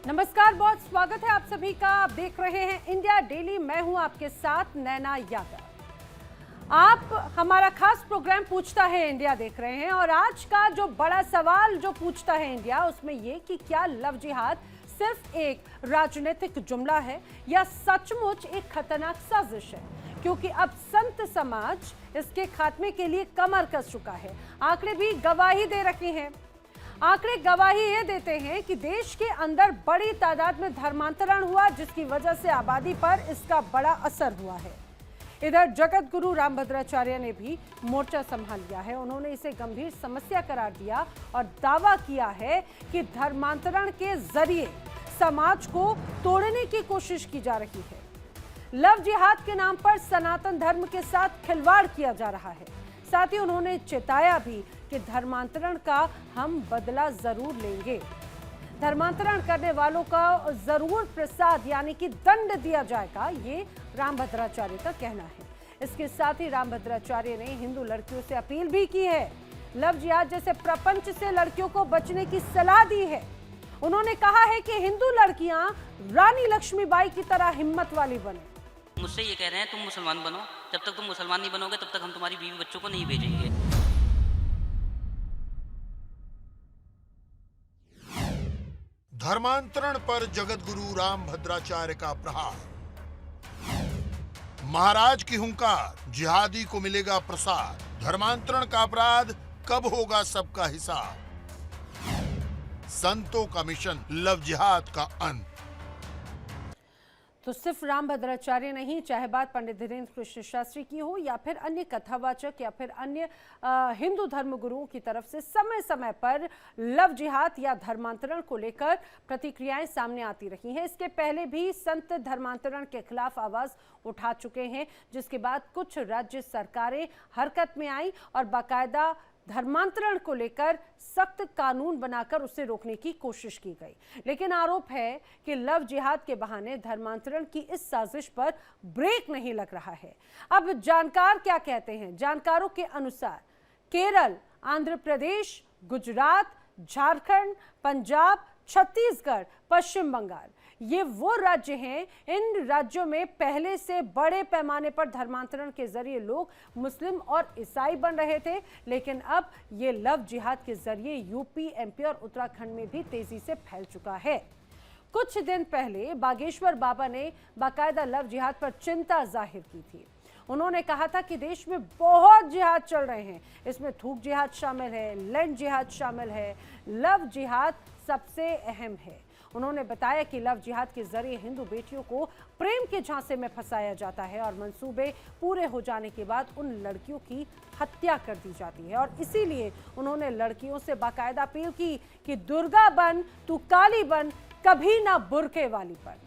नमस्कार, बहुत स्वागत है आप सभी का। आप देख रहे हैं इंडिया डेली। मैं हूं आपके साथ नैना यादव। आप हमारा खास प्रोग्राम पूछता है इंडिया देख रहे हैं और आज का जो बड़ा सवाल जो पूछता है इंडिया उसमें ये कि क्या लव जिहाद सिर्फ एक राजनीतिक जुमला है या सचमुच एक खतरनाक साजिश है, क्योंकि अब संत समाज इसके खात्मे के लिए कमर कस चुका है। आंकड़े भी गवाही दे रखे हैं। आंकड़े गवाही ये देते हैं कि देश के अंदर बड़ी तादाद में धर्मांतरण हुआ, जिसकी वजह से आबादी पर इसका बड़ा असर हुआ है। इधर जगत गुरु रामभद्राचार्य ने भी मोर्चा संभाल लिया है। उन्होंने इसे गंभीर समस्या करार दिया और दावा किया है कि धर्मांतरण के जरिए समाज को तोड़ने की कोशिश की जा रही है। लव जिहाद के नाम पर सनातन धर्म के साथ खिलवाड़ किया जा रहा है। साथ ही उन्होंने चेताया भी कि धर्मांतरण का हम बदला जरूर लेंगे। धर्मांतरण करने वालों का जरूर प्रसाद यानी कि दंड दिया जाएगा, ये रामभद्राचार्य का कहना है। इसके साथ ही रामभद्राचार्य ने हिंदू लड़कियों से अपील भी की है। लव जिहाद जैसे प्रपंच से लड़कियों को बचने की सलाह दी है। उन्होंने कहा है कि हिंदू लड़कियां रानी लक्ष्मीबाई की तरह हिम्मत वाली बने। मुझसे ये कह रहे हैं तुम मुसलमान बनो, जब तक तुम मुसलमान नहीं बनोगे तब तक हम तुम्हारी बीवी बच्चों को नहीं भेजेंगे। धर्मांतरण पर जगतगुरु रामभद्राचार्य का प्रहार। महाराज की हुंकार, जिहादी को मिलेगा प्रसाद। धर्मांतरण का अपराध, कब होगा सबका हिसाब। संतों का मिशन, लव जिहाद का अंत। तो सिर्फ रामभद्राचार्य नहीं, चाहे बात पंडित धीरेन्द्र कृष्ण शास्त्री की हो या फिर अन्य कथावाचक या फिर अन्य हिंदू धर्मगुरुओं की तरफ से समय समय पर लव जिहाद या धर्मांतरण को लेकर प्रतिक्रियाएं सामने आती रही हैं। इसके पहले भी संत धर्मांतरण के खिलाफ आवाज उठा चुके हैं, जिसके बाद कुछ राज्य सरकारें हरकत में आई और बाकायदा धर्मांतरण को लेकर सख्त कानून बनाकर उसे रोकने की कोशिश की गई। लेकिन आरोप है कि लव जिहाद के बहाने धर्मांतरण की इस साजिश पर ब्रेक नहीं लग रहा है। अब जानकार क्या कहते हैं? जानकारों के अनुसार केरल, आंध्र प्रदेश, गुजरात, झारखंड, पंजाब, छत्तीसगढ़, पश्चिम बंगाल, ये वो राज्य हैं। इन राज्यों में पहले से बड़े पैमाने पर धर्मांतरण के जरिए लोग मुस्लिम और ईसाई बन रहे थे, लेकिन अब ये लव जिहाद के जरिए यूपी, एमपी और उत्तराखंड में भी तेजी से फैल चुका है। कुछ दिन पहले बागेश्वर बाबा ने बाकायदा लव जिहाद पर चिंता जाहिर की थी। उन्होंने कहा था कि देश में बहुत जिहाद चल रहे हैं, इसमें थूक जिहाद शामिल है, लैंड जिहाद शामिल है, लव जिहाद सबसे अहम है। उन्होंने बताया कि लव जिहाद के जरिए हिंदू बेटियों को प्रेम के झांसे में फंसाया जाता है और मंसूबे पूरे हो जाने के बाद उन लड़कियों की हत्या कर दी जाती है। और इसीलिए उन्होंने लड़कियों से बाकायदा अपील की कि दुर्गा बन तू काली बन, कभी ना बुर्के वाली बन।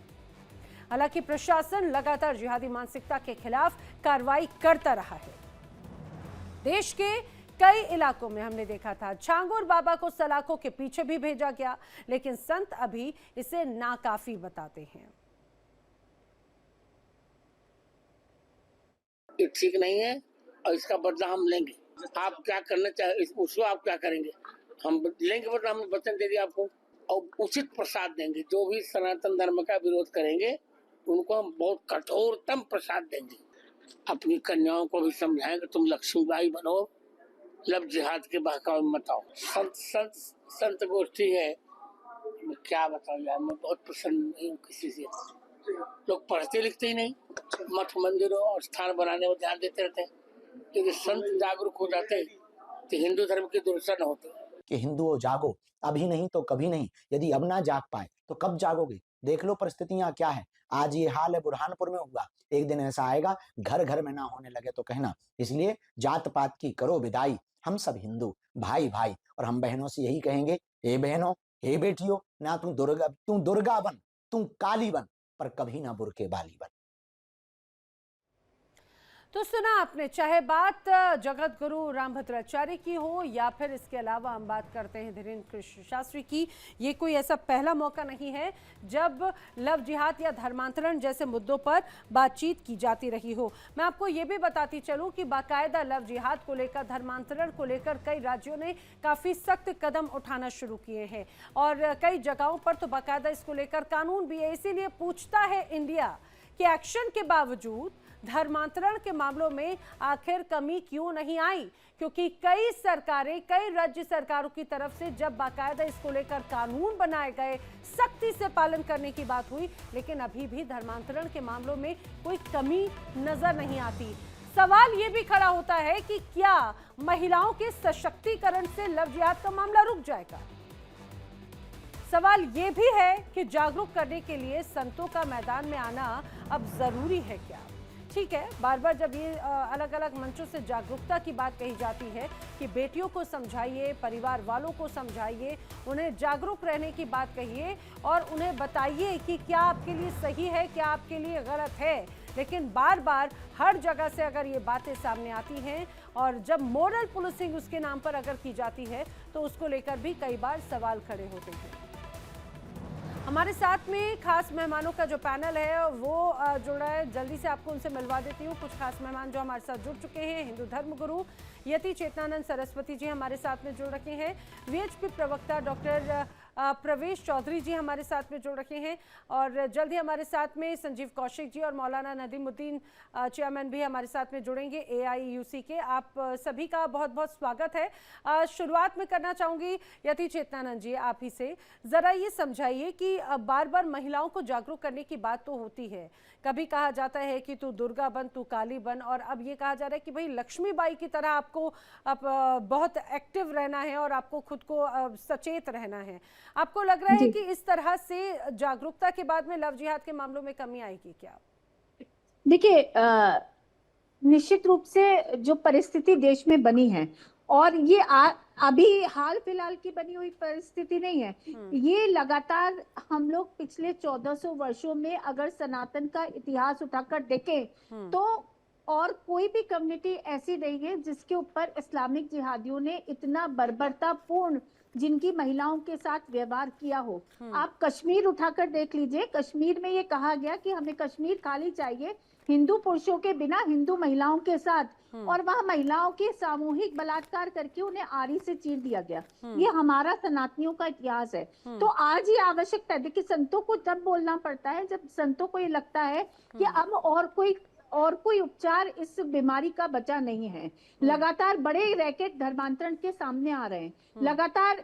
हालांकि प्रशासन लगातार जिहादी मानसिकता के खिलाफ कार्रवाई करता रहा है। देश के कई इलाकों में हमने देखा था छांगुर बाबा को सलाखों के पीछे भी भेजा गया, लेकिन संत अभी इसे नाकाफी बताते हैं। ये ठीक नहीं है और इसका बदला हम लेंगे। आप क्या करना चाहे उसको आप क्या करेंगे, हम लेंगे बदला। हम वचन दे दिया आपको और उचित प्रसाद देंगे। जो भी सनातन धर्म का विरोध करेंगे उनको हम बहुत कठोरतम प्रसाद देंगे। अपनी कन्याओं को भी समझाएंगे तुम लक्ष्मीबाई बनो, लव जिहाद के बहकावे में मत आओ। संत गोष्ठी है, मैं क्या बताऊं यार, मैं बहुत प्रसन्न नहीं हूँ किसी से। लोग पढ़ते लिखते ही नहीं, मठ मंदिरों और स्थान बनाने में ध्यान देते रहते हैं। क्योंकि संत जागरूक हो जाते तो हिंदू धर्म की दुर्दशा न होती। कि हिंदुओं जागो, अभी नहीं तो कभी नहीं। यदि अब ना जाग पाए तो कब जागोगे? देख लो परिस्थितियां क्या है। आज ये हाल है बुरहानपुर में हुआ, एक दिन ऐसा आएगा घर घर में ना होने लगे तो कहना। इसलिए जात पात की करो विदाई, हम सब हिंदू भाई भाई। और हम बहनों से यही कहेंगे, हे बहनों, हे बेटियों, ना तू दुर्गा बन, तू काली बन, पर कभी ना बुर्के वाली बन। तो सुना आपने, चाहे बात जगत गुरु रामभद्राचार्य की हो या फिर इसके अलावा हम बात करते हैं धीरेन्द्र कृष्ण शास्त्री की, ये कोई ऐसा पहला मौका नहीं है जब लव जिहाद या धर्मांतरण जैसे मुद्दों पर बातचीत की जाती रही हो। मैं आपको ये भी बताती चलूं कि बाकायदा लव जिहाद को लेकर, धर्मांतरण को लेकर कई राज्यों ने काफ़ी सख्त कदम उठाना शुरू किए हैं और कई जगहों पर तो बाकायदा इसको लेकर कानून भी है। इसीलिए पूछता है इंडिया कि एक्शन के बावजूद धर्मांतरण के मामलों में आखिर कमी क्यों नहीं आई, क्योंकि कई सरकारें, कई राज्य सरकारों की तरफ से जब बाकायदा इसको लेकर कानून बनाए गए, सख्ती से पालन करने की बात हुई, लेकिन अभी भी धर्मांतरण के मामलों में कोई कमी नजर नहीं आती। सवाल ये भी खड़ा होता है कि क्या महिलाओं के सशक्तिकरण से लव जिहाद का मामला रुक जाएगा। सवाल ये भी है कि जागरूक करने के लिए संतों का मैदान में आना अब जरूरी है क्या। ठीक है, बार बार जब ये अलग अलग मंचों से जागरूकता की बात कही जाती है कि बेटियों को समझाइए, परिवार वालों को समझाइए, उन्हें जागरूक रहने की बात कहिए और उन्हें बताइए कि क्या आपके लिए सही है, क्या आपके लिए गलत है, लेकिन बार बार हर जगह से अगर ये बातें सामने आती हैं और जब मोरल पुलिसिंग उसके नाम पर अगर की जाती है तो उसको लेकर भी कई बार सवाल खड़े होते हैं। हमारे साथ में खास मेहमानों का जो पैनल है वो जुड़ा है, जल्दी से आपको उनसे मिलवा देती हूँ। कुछ खास मेहमान जो हमारे साथ जुड़ चुके हैं, हिंदू धर्म गुरु यति चेतनानंद सरस्वती जी हमारे साथ में जुड़ रखे हैं, वीएचपी प्रवक्ता डॉक्टर प्रवेश चौधरी जी हमारे साथ में जुड़ रखे हैं और जल्द ही हमारे साथ में संजीव कौशिक जी और मौलाना नदीमुद्दीन चेयरमैन भी हमारे साथ में जुड़ेंगे एआईयूसी के। आप सभी का बहुत बहुत स्वागत है। शुरुआत में करना चाहूँगी यति चेतनानंद जी आप ही से, ज़रा ये समझाइए कि बार बार महिलाओं को जागरूक करने की बात तो होती है, कभी कहा जाता है कि तू दुर्गा बन, तू काली बन, और अब ये कहा जा रहा है कि भाई लक्ष्मीबाई की तरह आपको अब बहुत एक्टिव रहना है और आपको खुद को सचेत रहना है। आपको लग रहा है कि इस तरह से जागरूकता के बाद में लव जिहाद के मामलों में कमी आएगी क्या? देखिए, निश्चित रूप से जो परिस्थिति देश में बनी है और ये अभी हाल फिलहाल की बनी हुई परिस्थिति नहीं है, ये लगातार हम लोग पिछले 1400 वर्षों में अगर सनातन का इतिहास उठाकर देखें तो और कोई भी कम्युनिटी ऐसी नहीं है जिसके ऊपर इस्लामिक जिहादियों ने इतना बर्बरतापूर्ण जिनकी महिलाओं के साथ व्यवहार किया हो। आप कश्मीर उठाकर देख लीजिए, कश्मीर में ये कहा गया कि हमें कश्मीर खाली चाहिए हिंदू पुरुषों के बिना, हिंदू महिलाओं के साथ, और वह महिलाओं के सामूहिक बलात्कार करके उन्हें आरी से चीर दिया गया। ये हमारा सनातनियों का इतिहास है। तो आज ये आवश्यकता है, देखिए संतों को तब बोलना पड़ता है जब संतों को ये लगता है कि अब और कोई उपचार इस बीमारी का बचा नहीं है। लगातार बड़े रैकेट धर्मांतरण के सामने आ रहे हैं, लगातार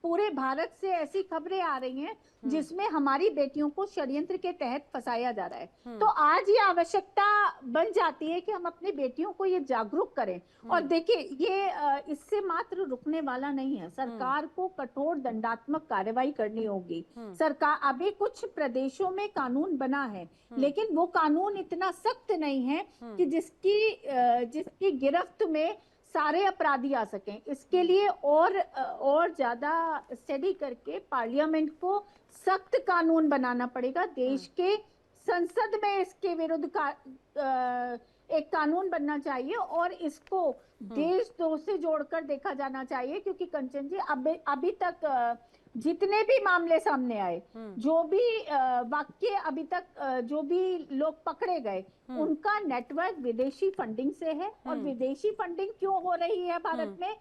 पूरे भारत से ऐसी खबरें आ रही हैं जिसमें हमारी बेटियों को षड्यंत्र के तहत फंसाया जा रहा है। तो आज ये आवश्यकता बन जाती है कि हम अपनी बेटियों को ये जागरूक करें। और देखिए, ये इससे मात्र रुकने वाला नहीं है, सरकार को कठोर दंडात्मक कार्रवाई करनी होगी। सरकार, अभी कुछ प्रदेशों में कानून बना है लेकिन वो कानून इतना सख्त नहीं है कि जिसकी गिरफ्त में सारे अपराधी आ सकें। इसके लिए और ज्यादा स्टडी करके पार्लियामेंट को सख्त कानून बनाना पड़ेगा। देश के संसद में इसके विरुद्ध एक कानून बनना चाहिए और इसको देशद्रोह से जोड़कर देखा जाना चाहिए, क्योंकि कंचन जी अभी तक जितने भी मामले सामने आए, जो भी वाक्य अभी तक जो भी लोग पकड़े गए, उनका नेटवर्क विदेशी फंडिंग से है। और विदेशी फंडिंग क्यों हो रही है भारत में,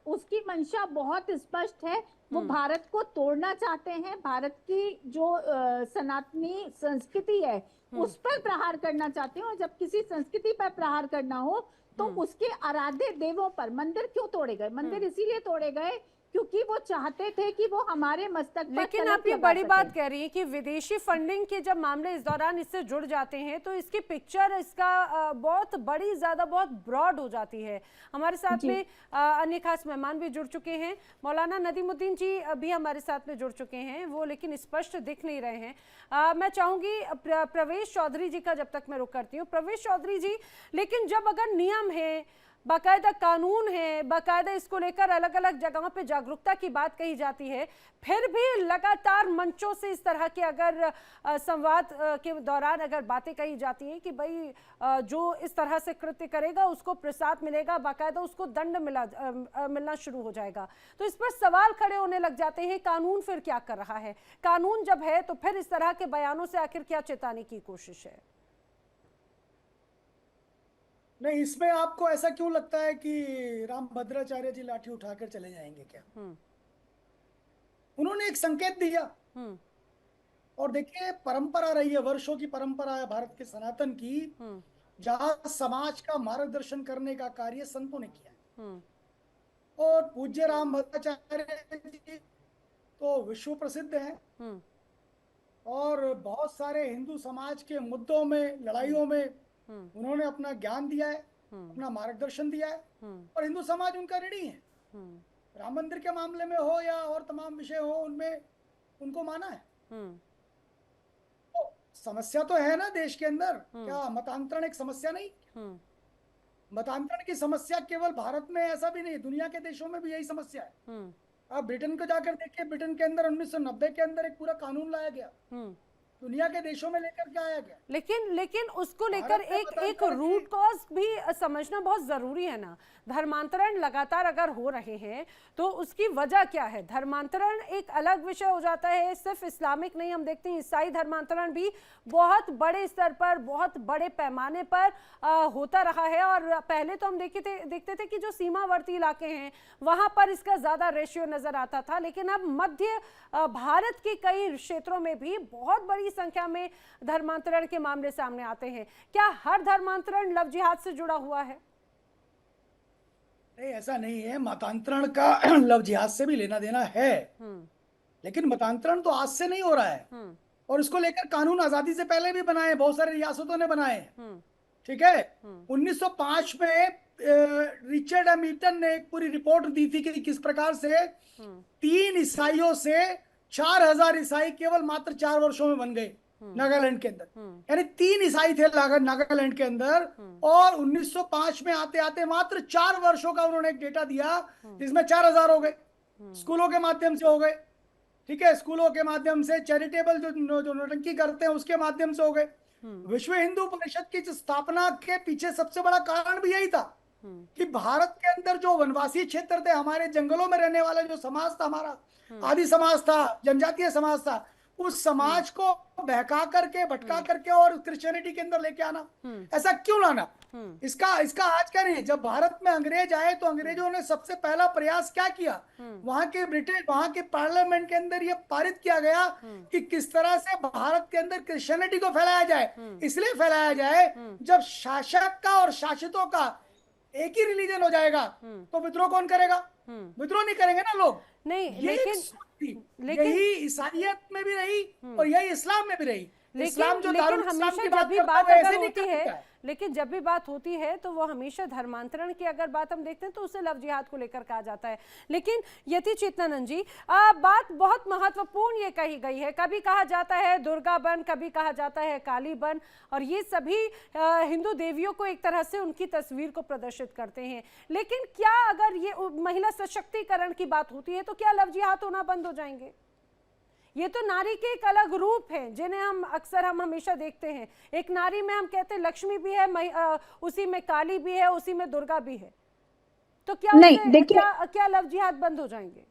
उसकी मंशा बहुत स्पष्ट है। वो भारत को तोड़ना चाहते हैं, भारत की जो सनातनी संस्कृति है उस पर प्रहार करना चाहते हैं। और जब किसी संस्कृति पर प्रहार करना हो तो उसके आराध्य देवों पर मंदिर क्यों तोड़े गए? मंदिर इसीलिए तोड़े गए क्योंकि वो चाहते थे कि वो हमारे मस्तक पर, लेकिन आप ये बड़ी बात कह रही है कि विदेशी फंडिंग के जब मामले इस दौरान इससे जुड़ जाते हैं तो इसकी पिक्चर, इसका बहुत बड़ी, ज्यादा बहुत ब्रॉड हो जाती है। हमारे साथ में अन्य खास मेहमान भी जुड़ चुके हैं, मौलाना नदीमुद्दीन जी भी हमारे साथ में जुड़ चुके हैं, वो लेकिन स्पष्ट दिख नहीं रहे हैं। मैं चाहूंगी प्रवेश चौधरी जी का जब तक मैं रुक करती हूँ। प्रवेश चौधरी जी, लेकिन जब अगर नियम है, बाकायदा कानून है, बाकायदा इसको लेकर अलग अलग जगहों पे जागरूकता की बात कही जाती है, फिर भी लगातार मंचों से इस तरह के अगर संवाद के दौरान अगर बातें कही जाती हैं कि भाई जो इस तरह से कृत्य करेगा उसको प्रसाद मिलेगा, बाकायदा उसको दंड मिलना शुरू हो जाएगा, तो इस पर सवाल खड़े होने लग जाते हैं कानून फिर क्या कर रहा है? कानून जब है तो फिर इस तरह के बयानों से आखिर क्या चेताने की कोशिश है? नहीं, इसमें आपको ऐसा क्यों लगता है कि रामभद्राचार्य जी लाठी उठाकर चले जाएंगे क्या? उन्होंने एक संकेत दिया। और देखिए, परंपरा रही है, वर्षों की परंपरा है भारत के सनातन की, जहां समाज का मार्गदर्शन करने का कार्य संतों ने किया है। और पूज्य रामभद्राचार्य जी तो विश्व प्रसिद्ध हैं और बहुत सारे हिंदू समाज के मुद्दों में, लड़ाइयों में उन्होंने अपना ज्ञान दिया है, अपना मार्गदर्शन दिया है, और हिंदू समाज उनका ऋणी है। राम मंदिर के मामले में हो या और तमाम विषय हो, उनमें उनको माना है। तो समस्या तो है ना देश के अंदर, क्या मतांतरण एक समस्या नहीं? मतांतरण की समस्या केवल भारत में ऐसा भी नहीं, दुनिया के देशों में भी यही समस्या है। आप ब्रिटेन को जाकर देखिए, ब्रिटेन के अंदर 1990 के अंदर एक पूरा कानून लाया गया, दुनिया के देशों में लेकर के आया गया। लेकिन उसको लेकर एक रूट कॉज भी समझना बहुत जरूरी है ना। धर्मांतरण लगातार अगर हो रहे हैं तो उसकी वजह क्या है? धर्मांतरण एक अलग विषय हो जाता है, सिर्फ इस्लामिक नहीं, हम देखते हैं ईसाई धर्मांतरण भी बहुत बड़े स्तर पर, बहुत बड़े पैमाने पर होता रहा है। और पहले तो हम देखते थे कि जो सीमावर्ती इलाके हैं वहां पर इसका ज्यादा रेशियो नजर आता था, लेकिन अब मध्य भारत के कई क्षेत्रों में भी बहुत बड़ी संख्या में धर्मांतरण के मामले सामने आते हैं। क्या हर धर्मांतरण लव जिहाद से जुड़ा हुआ है? नहीं, ऐसा नहीं है। मतांतरण का लव जिहाद से भी लेना देना है, लेकिन मतांतरण तो आज से नहीं हो रहा है, और इसको लेकर कानून आजादी से पहले भी बनाए, बहुत सारी रियासतों ने बनाए। ठीक है, 1905 में रिचर्ड एम ईटन ने एक पूरी रिपोर्ट दी थी कि किस प्रकार से 3 ईसाइयों से 4000 ईसाई केवल मात्र 4 वर्षों में बन गए नागालैंड के अंदर। यानी 3 ईसाई थे नागालैंड के अंदर, और 1905 में आते आते मात्र 4 वर्षों का उन्होंने एक डेटा दिया, जिसमें 4000 हो गए, स्कूलों के माध्यम से हो गए। ठीक है, स्कूलों के माध्यम से, चैरिटेबल जो नौटंकी करते हैं उसके माध्यम से हो गए। विश्व हिंदू परिषद की स्थापना के पीछे सबसे बड़ा कारण भी यही था कि भारत के अंदर जो वनवासी क्षेत्र थे, हमारे जंगलों में रहने वाला जो समाज था, हमारा आदि समाज था, जनजातीय समाज था, उस समाज को बहका करके, भटका करके और क्रिश्चियनिटी के अंदर लेके आना। ऐसा क्यों लाना? इसका आज का नहीं। जब भारत में अंग्रेज आए तो अंग्रेजों ने सबसे पहला प्रयास क्या किया? वहां के पार्लियामेंट के अंदर ये पारित किया गया कि किस तरह से भारत के अंदर क्रिश्चियनिटी को फैलाया जाए। इसलिए फैलाया जाए, जब शासक का और शासितों का एक ही रिलीजन हो जाएगा तो विद्रोह कौन करेगा? विद्रोह नहीं करेंगे ना लोग। नहीं, लेकिन यही ईसाइयत में भी रही और यही इस्लाम में भी रही। इस्लाम जो लेकिन हमेशा जब भी बात अगर होती है, लेकिन जब भी बात होती है तो वो हमेशा धर्मांतरण की अगर बात हम देखते हैं तो उसे लव जिहाद को लेकर कहा जाता है। लेकिन यति चेतनानंद जी, बात बहुत महत्वपूर्ण ये कही गई है। कभी कहा जाता है दुर्गा बन, कभी कहा जाता है काली बन, और ये सभी हिंदू देवियों को एक तरह से उनकी तस्वीर को प्रदर्शित करते हैं। लेकिन क्या अगर ये महिला सशक्तिकरण की बात होती है तो क्या लव जिहाद होना बंद हो जाएंगे? ये तो नारी के एक अलग रूप हैं जिन्हें हम हमेशा देखते हैं। एक नारी में हम कहते हैं लक्ष्मी भी है, उसी में काली भी है, उसी में दुर्गा भी है। तो क्या क्या लव जिहाद बंद हो जाएंगे?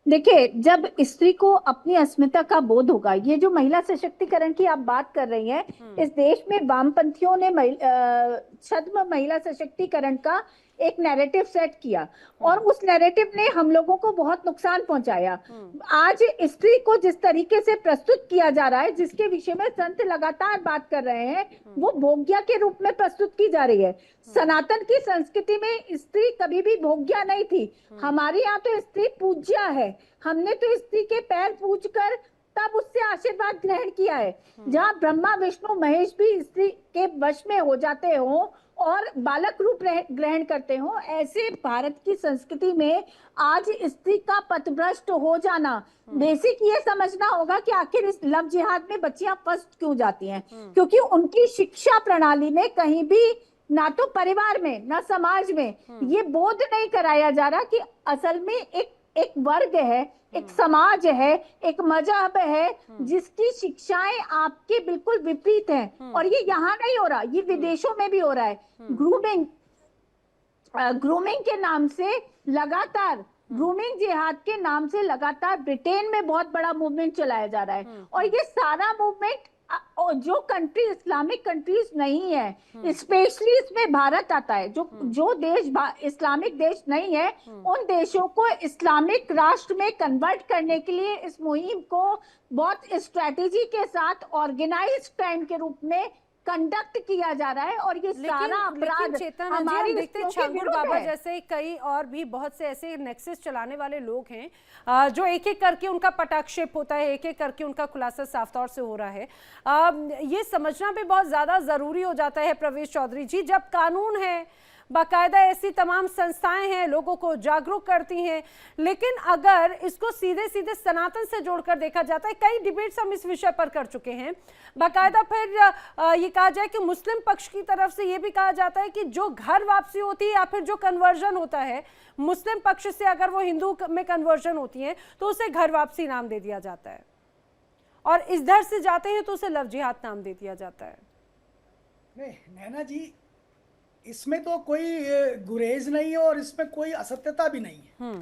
देखिए, जब स्त्री को अपनी अस्मिता का बोध होगा, ये जो महिला सशक्तिकरण की आप बात कर रही हैं, इस देश में वामपंथियों ने छद्म महिला सशक्तिकरण का एक नैरेटिव सेट किया, और उस नैरेटिव ने हम लोगों को बहुत नुकसान पहुंचाया। आज स्त्री को जिस तरीके से प्रस्तुत किया जा रहा है, जिसके विषय में संत लगातार बात कर रहे हैं, वो भोग्या के रूप में प्रस्तुत की जा रही है। सनातन की संस्कृति में स्त्री कभी भी भोग्या नहीं थी। हमारे यहाँ तो स्त्री पूज्या है। हमने तो स्त्री के पैर पूजकर तब उससे आशीर्वाद ग्रहण किया है। जहाँ ब्रह्मा विष्णु महेश भी स्त्री के वश में हो जाते हो और बालक रूप ग्रहण करते हो, ऐसे भारत की संस्कृति में आज स्त्री का पथभ्रष्ट हो जाना, बेसिक ये समझना होगा कि आखिर इस लव जिहाद में बच्चियां फर्स्ट क्यों जाती हैं। क्योंकि उनकी शिक्षा प्रणाली में कहीं भी, ना तो परिवार में ना समाज में, ये बोध नहीं कराया जा रहा कि असल में एक वर्ग है, एक समाज है, एक मजहब है जिसकी शिक्षाएं आपके बिल्कुल विपरीत हैं। और ये यहाँ नहीं हो रहा, ये विदेशों में भी हो रहा है। ग्रूमिंग के नाम से लगातार, ग्रूमिंग जिहाद के नाम से लगातार ब्रिटेन में बहुत बड़ा मूवमेंट चलाया जा रहा है। और ये सारा मूवमेंट जो कंट्री इस्लामिक कंट्रीज नहीं है, स्पेशली इसमें भारत आता है, जो देश इस्लामिक देश नहीं है, उन देशों को इस्लामिक राष्ट्र में कन्वर्ट करने के लिए इस मुहिम को बहुत स्ट्रेटेजी के साथ ऑर्गेनाइज्ड क्राइम के रूप में कंडक्ट किया जा रहा है। और ये सारा अपराध चेतना जी, हमारी हम देखते हैं रीतियों के छांगुर विरुद्ध बाबा है। जैसे कई और भी बहुत से ऐसे नेक्सस चलाने वाले लोग हैं जो एक एक करके उनका पटाक्षेप होता है, एक एक करके उनका खुलासा साफ तौर से हो रहा है। ये समझना भी बहुत ज्यादा जरूरी हो जाता है प्रवेश चौधरी जी, जब कानून है, बाकायदा ऐसी तमाम संस्थाएं हैं, लोगों को जागरूक करती हैं, लेकिन अगर इसको सीधे सीधे सनातन से जोड़कर देखा जाता है, कई डिबेट्स हम इस विषय पर कर चुके हैं, बाकायदा फिर ये कहा जाए कि मुस्लिम पक्ष की तरफ से ये भी कहा जाता है कि जो घर वापसी होती है या फिर जो कन्वर्जन होता है मुस्लिम पक्ष से, अगर वो हिंदू में कन्वर्जन होती है तो उसे घर वापसी नाम दे दिया जाता है, और इधर से जाते हैं तो उसे लव जिहाद नाम दे दिया जाता है। नहीं नैना जी, इसमें तो कोई गुरेज नहीं है और इसमें कोई असत्यता भी नहीं है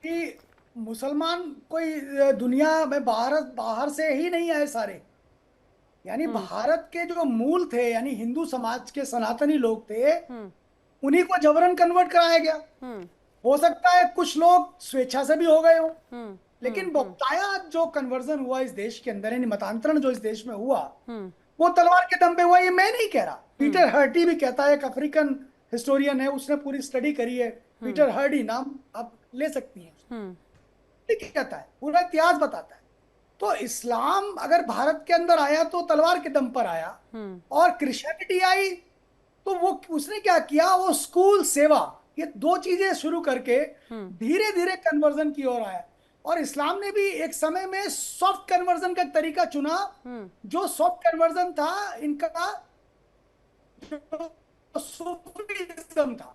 कि मुसलमान कोई दुनिया में बाहर से ही नहीं आए सारे। यानी भारत के जो मूल थे, यानी हिंदू समाज के सनातनी लोग थे, उन्हीं को जबरन कन्वर्ट कराया गया। हो सकता है कुछ लोग स्वेच्छा से भी हो गए हो, लेकिन बकाया जो कन्वर्जन हुआ इस देश के अंदर, यानी मतांतरण जो इस देश में हुआ, वो तलवार के दम पे हुआ। ये मैं नहीं कह रहा, पीटर हर्टी भी कहता है, एक अफ्रीकन हिस्टोरियन है, उसने पूरी स्टडी करी है, पीटर हर्टी नाम आप ले सकती हैं। ठीक कहता है, पूरा इतिहास बताता है। तो इस्लाम अगर भारत के अंदर आया तो तलवार के दम पर आया, और क्रिश्चियनिटी आई तो वो उसने क्या किया, वो स्कूल सेवा, ये दो चीजें शुरू करके धीरे धीरे कन्वर्जन की ओर आया। और इस्लाम ने भी एक समय में सॉफ्ट कन्वर्जन का तरीका चुना। जो सॉफ्ट कन्वर्जन था इनका, जो सूफीज्म था,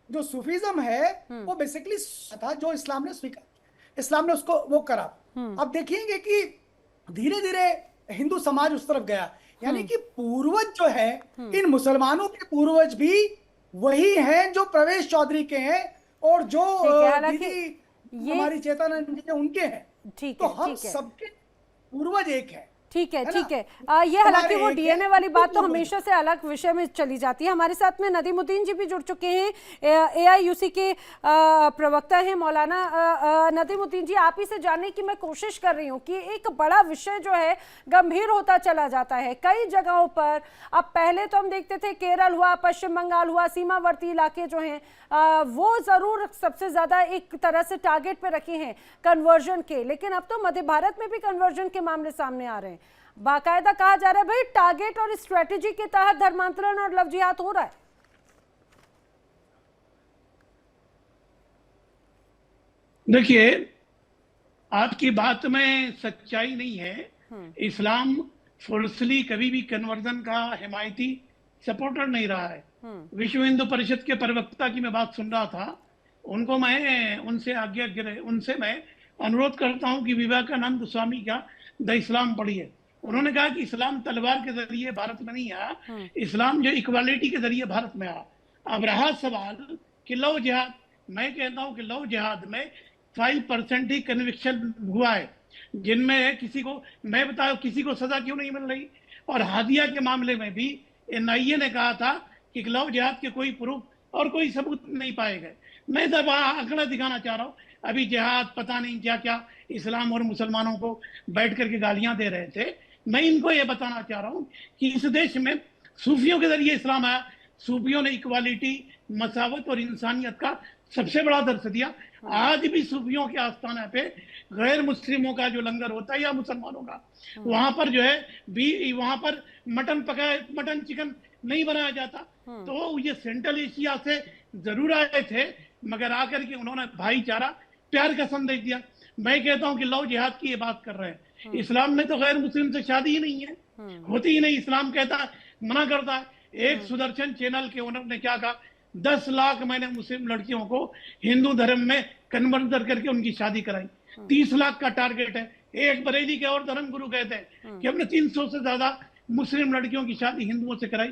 जो सूफीज्म है वो बेसिकली था जो इस्लाम ने स्वीकार, इस्लाम ने उसको वो करा। अब देखेंगे कि धीरे धीरे हिंदू समाज उस तरफ गया, यानी कि पूर्वज जो है, इन मुसलमानों के पूर्वज भी वही हैं जो प्रवेश चौधरी के हैं, और जो दीदी हमारी चेतनानंद जी के उनके हैं। तो हम सबके पूर्वज एक है। ठीक है, ठीक है। ये हालांकि वो डीएनए वाली बात तो हमेशा से अलग विषय में चली जाती है। हमारे साथ में नदीमुद्दीन जी भी जुड़ चुके हैं, एआईयूसी के प्रवक्ता हैं मौलाना नदीमुद्दीन जी। आप ही से जानने की मैं कोशिश कर रही हूँ कि एक बड़ा विषय जो है गंभीर होता चला जाता है कई जगहों पर। अब पहले तो हम देखते थे केरल हुआ, पश्चिम बंगाल हुआ, सीमावर्ती इलाके जो हैं वो जरूर सबसे ज्यादा एक तरह से टारगेट पे रखे हैं कन्वर्जन के, लेकिन अब तो मध्य भारत में भी कन्वर्जन के मामले सामने आ रहे हैं। बाकायदा कहा जा रहा है भाई टारगेट और स्ट्रेटेजी के तहत धर्मांतरण और लव जिहाद हो रहा है। देखिए, आपकी बात में सच्चाई नहीं है। इस्लाम फोर्सली कभी भी कन्वर्जन का हिमायती सपोर्टर नहीं रहा है। विश्व हिंदू परिषद के प्रवक्ता की मैं बात सुन रहा था, उनको मैं उनसे मैं अनुरोध करता हूं कि विवेकानंद स्वामी का द इस्लाम पढ़िए। उन्होंने कहा कि इस्लाम तलवार के जरिए भारत में नहीं आया, इस्लाम जो इक्वालिटी के जरिए भारत में आया। अब रहा सवाल कि लव जिहाद, मैं कहता हूं कि लव जिहाद में 5% ही कन्विक्शन हुआ है, जिनमें किसी को, मैं बताऊं किसी को सजा क्यों नहीं मिल रही। और हादिया के मामले में भी एनआईए ने कहा था कि लव जिहाद के कोई प्रूफ और कोई सबूत नहीं पाए गए। मैं तो आंकड़ा दिखाना चाह रहा हूँ, अभी जिहाद पता नहीं क्या क्या इस्लाम और मुसलमानों को बैठ करके गालियां दे रहे थे। मैं इनको ये बताना चाह रहा हूँ कि इस देश में सूफियों के जरिए इस्लाम आया। सूफियों ने इक्वालिटी, मसावत और इंसानियत का सबसे बड़ा दर्श दिया। आज भी सूफियों के आस्थाना पे गैर मुस्लिमों का जो लंगर होता है या मुसलमानों का, वहां पर जो है वहां पर मटन चिकन नहीं बनाया जाता। तो ये सेंट्रल एशिया से जरूर आए थे, मगर आकर के उन्होंने भाईचारा, प्यार का संदेश दिया। मैं कहता हूं कि लव जिहाद की ये बात कर रहे हैं, इस्लाम में तो गैर मुस्लिम से शादी ही नहीं है, होती ही नहीं। इस्लाम कहता है, मना करता है। एक सुदर्शन चैनल के ओनर ने क्या कहा, 10 लाख मैंने मुस्लिम लड़कियों को हिंदू धर्म में कन्वर्ट करके उनकी शादी कराई। 30 लाख का टारगेट है। एक बरेली के और धर्मगुरु कहते हैं कि हमने 300 से ज्यादा मुस्लिम लड़कियों की शादी हिंदुओं से कराई।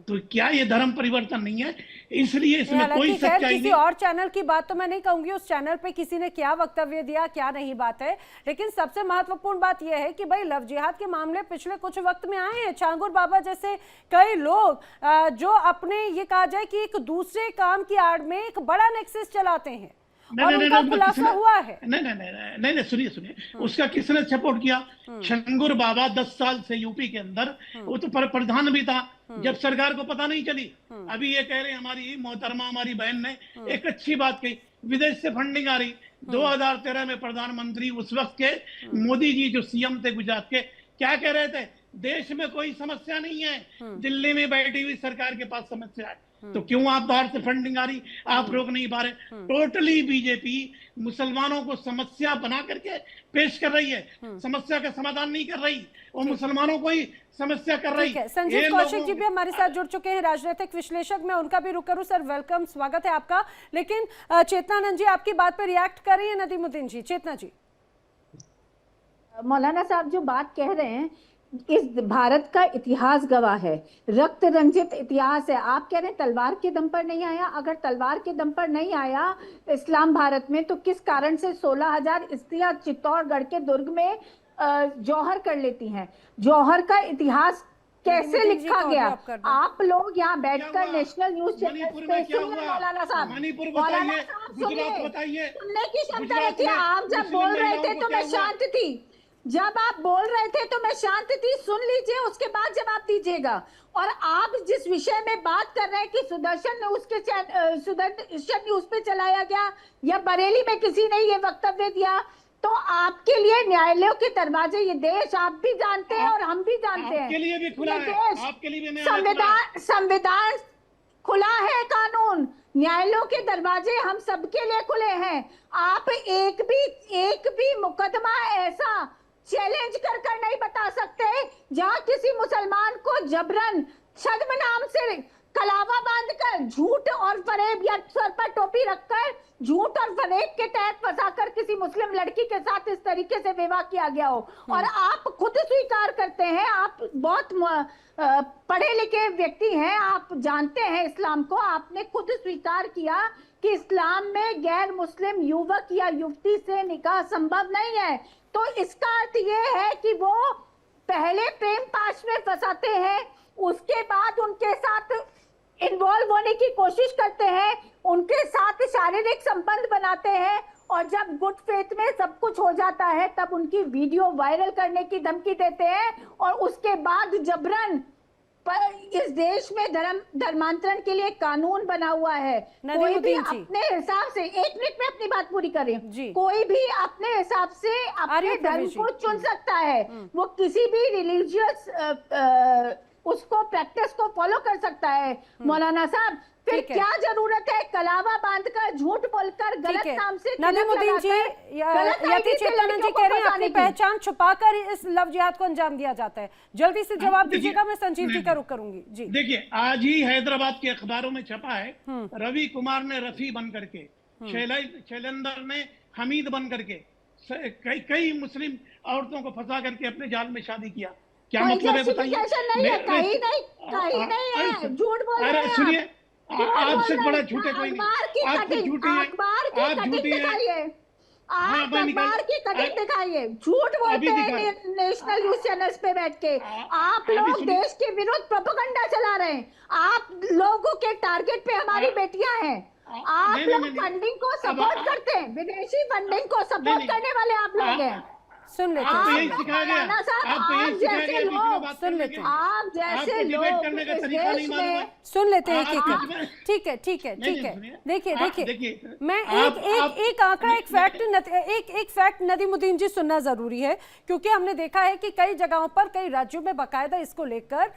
तो क्या ये धर्म परिवर्तन नहीं है? इसलिए इसमें कोई सच्चाई किसी नहीं। और चैनल की बात तो मैं नहीं कहूंगी, उस चैनल पे किसी ने क्या वक्तव्य दिया क्या नहीं बात है, लेकिन सबसे महत्वपूर्ण बात यह है कि भाई लव जिहाद के मामले पिछले कुछ वक्त में आए हैं। छांगुर बाबा जैसे कई लोग जो अपने ये कहा जाए कि एक दूसरे काम की आड़ में एक बड़ा नेक्सस चलाते हैं और उनका खुलासा हुआ है। नहीं, सुनिए, उसका किसने सपोर्ट किया? छंगुर बाबा 10 साल से यूपी के अंदर, वो तो प्रधान भी था जब सरकार को पता नहीं चली। अभी ये कह रहे हैं हमारी मोहतरमा हमारी बहन ने एक अच्छी बात कही, विदेश से फंडिंग आ रही। 2013 में प्रधानमंत्री उस वक्त के मोदी जी जो सीएम थे गुजरात के, क्या कह रहे थे? देश में कोई समस्या नहीं है, दिल्ली में बैठी हुई सरकार के पास समस्या है। तो क्यों आप बाहर से फंडिंग आ रही आप रोक नहीं पा रहे? टोटली बीजेपी मुसलमानों को समस्या बना करके पेश कर रही है, समस्या का समाधान नहीं कर रही, वो मुसलमानों को ही समस्या कर रही है। संजीव कौशिक जी भी हमारे साथ जुड़ चुके हैं, राजनीतिक विश्लेषक। मैं उनका भी रुख करूं। सर वेलकम, स्वागत है आपका। लेकिन चेतनानंद जी आपकी बात पर रिएक्ट कर रही है नदीमुद्दीन जी। चेतना जी, मौलाना साहब जो बात कह रहे हैं, इस भारत का इतिहास गवाह है, रक्त रंजित इतिहास है। आप कह रहे हैं तलवार के दम पर नहीं आया। अगर तलवार के दम पर नहीं आया इस्लाम भारत में, तो किस कारण से 16,000 स्त्रियां चित्तौड़गढ़ के दुर्ग में जौहर कर लेती हैं? जौहर का इतिहास कैसे लिखा गया? आप लोग यहाँ बैठकर नेशनल न्यूज चैनल पे सुनिए मौलाना साहब, सुनने की क्षमता रखिए। आप जब बोल रहे थे तो मैं शांत थी, जब आप बोल रहे थे तो मैं शांत थी। सुन लीजिए, उसके बाद जवाब दीजिएगा। और आप जिस विषय में बात कर रहे हैं कि सुदर्शन न्यूज पे चलाया गया या बरेली में किसी ने ये वक्तव्य दिया, तो आपके लिए न्यायालयों के दरवाजे, ये देश आप भी जानते हैं और हम भी जानते हैं, आपके लिए भी खुला है, आपके लिए भी संविधान खुला है, कानून, न्यायालयों के दरवाजे हम सबके लिए खुले हैं। आप एक भी मुकदमा ऐसा चैलेंज कर नहीं बता सकते जहां किसी मुसलमान को जबरन छद्म नाम से कलावा बांधकर, झूठ और फरेब या सर पर टोपी रखकर झूठ और फरेब के तहत फंसाकर किसी मुस्लिम लड़की के साथ इस तरीके से विवाह किया गया हो। और आप खुद स्वीकार करते हैं, आप बहुत पढ़े लिखे व्यक्ति हैं, आप जानते हैं इस्लाम को, आपने खुद स्वीकार किया कि इस्लाम में गैर मुस्लिम युवक या युवती से निकाह संभव नहीं है। तो इसका अर्थ ये है कि वो पहले प्रेम पाश में फंसाते हैं, उसके बाद उनके साथ इन्वॉल्व होने की कोशिश करते हैं, उनके साथ शारीरिक संबंध बनाते हैं, और जब गुड फेथ में सब कुछ हो जाता है तब उनकी वीडियो वायरल करने की धमकी देते हैं, और उसके बाद जबरन इस देश में धर्मांतरण के लिए कानून बना हुआ है। कोई भी अपने हिसाब से, एक मिनट में अपनी बात पूरी कर रही हूँ, कोई भी अपने हिसाब से अपने धर्म को चुन सकता है, वो किसी भी रिलीजियस उसको प्रैक्टिस को फॉलो कर सकता है। मौलाना साहब, फिर क्या जरूरत है कलावा बांधकर, झूठ बोलकर, गलत नाम से नदीमुद्दीन जी, चेतनानंद जी कह रहे हैं अपनी पहचान छुपाकर इस लव जिहाद को अंजाम दिया जाता है। जल्दी से जवाब दीजिएगा, मैं संजीव जी का रुख करूंगी। जी देखिए, आज ही हैदराबाद के अखबारों में छपा है, रवि कुमार ने रफी बन करके, शैलेंदर ने हमीद बन करके कई मुस्लिम औरतों को फंसा करके अपने जाल में शादी किया। क्या मतलब है बताइए? कहीं नहीं है, झूठ बोल रहे हैं। सुनिए, आपसे बड़ा झूठे कोई नहीं, आप झूठी हैं, आप झूठी हैं। आप अखबार की कटिंग दिखाइए, झूठ बोलते हैं नेशनल न्यूज चैनल्स पे बैठ के। आप लोग देश के विरुद्ध प्रोपेगेंडा चला रहे हैं, आप लोगों के टारगेट पे हमारी बेटियां हैं, आप लोग फंडिंग को सपोर्ट करते हैं, विदेशी फंडिंग को सपोर्ट करने वाले आप लोग हैं। सुन लेते हैं, सुन लेते हैं ठीक है। देखिए मैं एक आंकड़ा, एक फैक्ट नदीमुद्दीन जी सुनना जरूरी है, क्योंकि हमने देखा है कि कई जगहों पर, कई राज्यों में बाकायदा इसको लेकर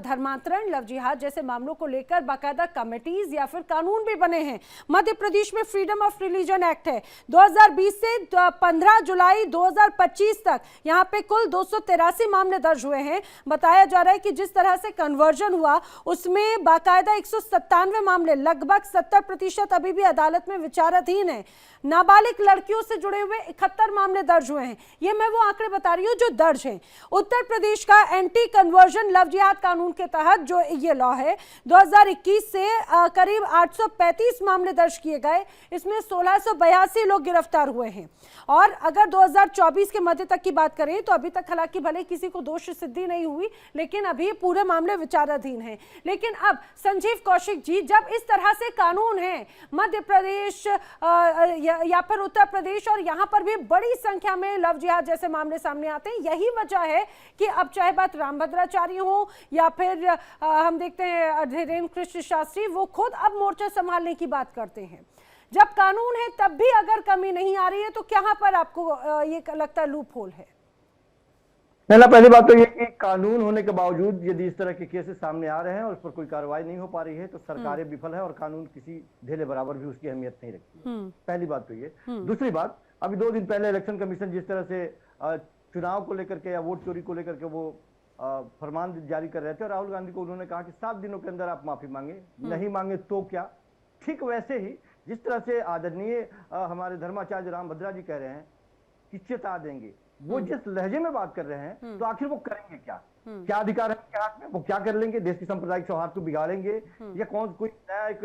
धर्मांतरण, लव जिहाद जैसे मामलों को लेकर बाकायदा कमेटीज या फिर कानून भी बने हैं। मध्य प्रदेश में फ्रीडम ऑफ रिलीजन एक्ट है, 2020 से 15 जुलाई 2025 2025 तक यहाँ पे कुल 283 मामले दर्ज हुए हैं। बताया जा रहा है कि जिस तरह से कन्वर्जन हुआ उसमें बाकायदा 197 मामले, लगभग 70% अभी भी अदालत में विचाराधीन है। नाबालिग लड़कियों से जुड़े हुए 71 मामले दर्ज हुए हैं। ये मैं वो आंकड़े बता रही हूँ जो दर्ज हैं। उत्तर प्रदेश का एंटी कन्वर्जन लव जिहाद कानून के तहत जो ये लॉ है, 2021 से करीब 835 मामले दर्ज किए गए। इसमें 1682 लोग गिरफ्तार हुए हैं। और अगर 2024 के मध्य तक की बात करें तो अभी तक हालांकि भले किसी को दोष सिद्धि नहीं हुई, लेकिन अभी पूरे मामले विचाराधीन हैं। लेकिन अब संजीव कौशिक जी, जब इस तरह से कानून है मध्य प्रदेश या फिर उत्तर प्रदेश और यहाँ पर भी बड़ी संख्या में लव जिहाद जैसे मामले सामने आते हैं, यही वजह है कि अब चाहे बात रामभद्राचार्य हो या फिर हम देखते हैं धीरेन्द्र कृष्ण शास्त्री, वो खुद अब मोर्चा संभालने की बात करते हैं। जब कानून है तब भी अगर कमी नहीं आ रही है तो कहां पर आपको ये लगता है लूप होल है? पहली बात तो ये कि कानून होने के बावजूद यदि इस तरह के केसेस सामने आ रहे हैं और उस पर कोई कार्रवाई नहीं हो पा रही है तो सरकारें विफल है और कानून किसी ढेले बराबर भी उसकी अहमियत नहीं रखती है। पहली बात तो ये। दूसरी बात, अभी 2 दिन पहले इलेक्शन कमीशन जिस तरह से चुनाव को लेकर के या वोट चोरी को लेकर के वो फरमान जारी कर रहे थे, राहुल गांधी को उन्होंने कहा कि 7 दिनों के अंदर आप माफी मांगे, नहीं मांगे तो क्या। ठीक वैसे ही जिस तरह से आदरणीय हमारे धर्माचार्य रामभद्रा जी कह रहे हैं कि चेता देंगे, वो जिस लहजे में बात कर रहे हैं तो आखिर वो करेंगे क्या? क्या अधिकार है उनके हाथ में? वो क्या कर लेंगे? देश की सांप्रदायिक सौहार्द को बिगाड़ेंगे या कोई नया एक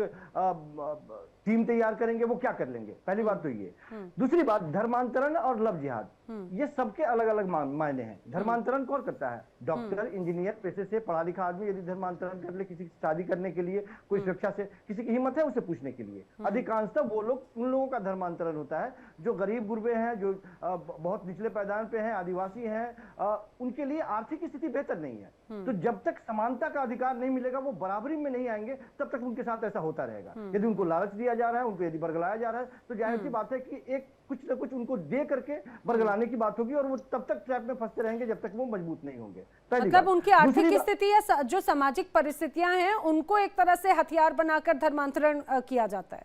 टीम तैयार करेंगे? वो क्या कर लेंगे? पहली बात तो ये। दूसरी बात, धर्मांतरण और लव जिहाद, ये सबके अलग अलग मायने हैं। धर्मांतरण कौन करता है? डॉक्टर, इंजीनियर, पेशे से पढ़ा लिखा आदमी यदि धर्मांतरण कर ले किसी की शादी करने के लिए, कोई सुरक्षा से किसी की हिम्मत है उसे पूछने के लिए। अधिकांशतः वो लोग, उन लोगों का धर्मांतरण होता है जो गरीब गुरबे हैं, जो बहुत निचले पैदान पे हैं, आदिवासी हैं, उनके लिए आर्थिक स्थिति बेहतर नहीं है। तो जब तक समानता का अधिकार नहीं मिलेगा, वो बराबरी में नहीं आएंगे, तब तक उनके साथ ऐसा होता रहेगा। यदि उनको लालच दिया जा रहा है, उनको यदि बरगलाया जा रहा है, तो जाहिर सी बात है कि एक कुछ न कुछ उनको दे करके बरगलाने की बात होगी और वो तब तक ट्रैप में फंसते रहेंगे जब तक वो मजबूत नहीं होंगे। मतलब उनकी आर्थिक स्थिति या जो सामाजिक परिस्थितियां हैं उनको एक तरह से हथियार बनाकर धर्मांतरण किया जाता है।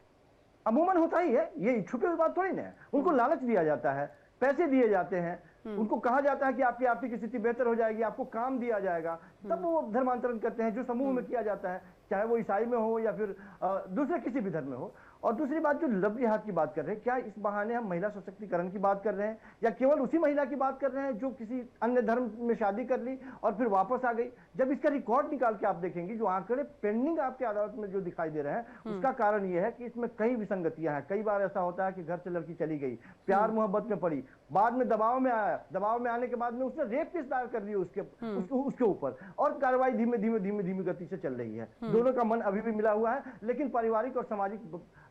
अमूमन होता ही है, ये छुपी हुई बात थोड़ी ना है। उनको लालच दिया जाता है, पैसे दिए जाते हैं, उनको कहा जाता है कि आपकी आर्थिक स्थिति बेहतर हो जाएगी, आपको काम दिया जाएगा, तब वो धर्मांतरण करते हैं, जो समूह में किया जाता है, चाहे वो ईसाई में हो या फिर दूसरे किसी भी धर्म में हो। और दूसरी बात, जो लव जिहाद की बात कर रहे हैं, क्या इस बहाने हम महिला सशक्तिकरण की बात कर रहे हैं या केवल उसी महिला की बात कर रहे हैं जो किसी अन्य धर्म में शादी कर ली और फिर वापस आ गई? जब इसका रिकॉर्ड निकाल के आप देखेंगे, जो आंकड़े पेंडिंग आपके अदालत में जो दिखाई दे रहे हैं, उसका कारण यह है कि इसमें कई विसंगतियां हैं। कई बार ऐसा होता है कि घर से लड़की चली गई, प्यार मोहब्बत में पड़ी, बाद में दबाव में आया, दबाव में आने के बाद में उसने रेप केस दायर कर दिया उसके ऊपर, और कार्रवाई धीमे धीमे गति से चल रही है। दोनों का मन अभी भी मिला हुआ है, लेकिन पारिवारिक और सामाजिक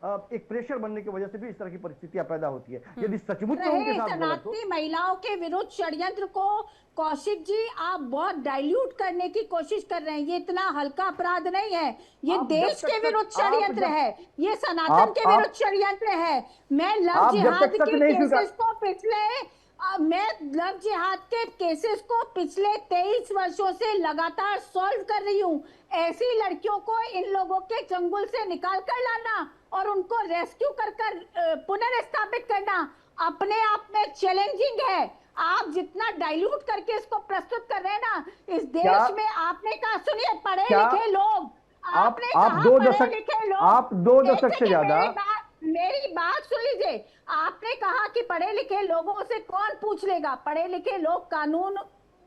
एक प्रेशर बनने की वजह से भी इस तरह की परिस्थितियां पैदा होती है। यदि सचमुच में उनके साथ गलत हो, महिलाओं के विरुद्ध षड्यंत्र को कौशिक जी आप बहुत डाइल्यूट करने की कोशिश कर रहे हैं। ये इतना हल्का अपराध नहीं है, ये देश के विरुद्ध षड्यंत्र है, ये सनातन के विरुद्ध षड्यंत्र है। मैं लव जिहाद के केसेस को पिछले 23 वर्षों से लगातार सॉल्व कर रही हूँ। ऐसी लड़कियों को इन लोगों के चंगुल से निकाल कर लाना और उनको रेस्क्यू कर पुनर्स्थापित करना अपने आप में चैलेंजिंग है। आप जितना डाइल्यूट करके इसको प्रस्तुत कर रहे हैं ना, इस देश में आपने कहा, सुनिए, पढ़े लिखे लोग, आपने कहा पढ़े लिखे लोग, आप 2 दशक से ज्यादा, मेरी बात सुन लीजिए। आपने कहा कि पढ़े लिखे लोगों से कौन पूछ लेगा? पढ़े लिखे लोग, कानून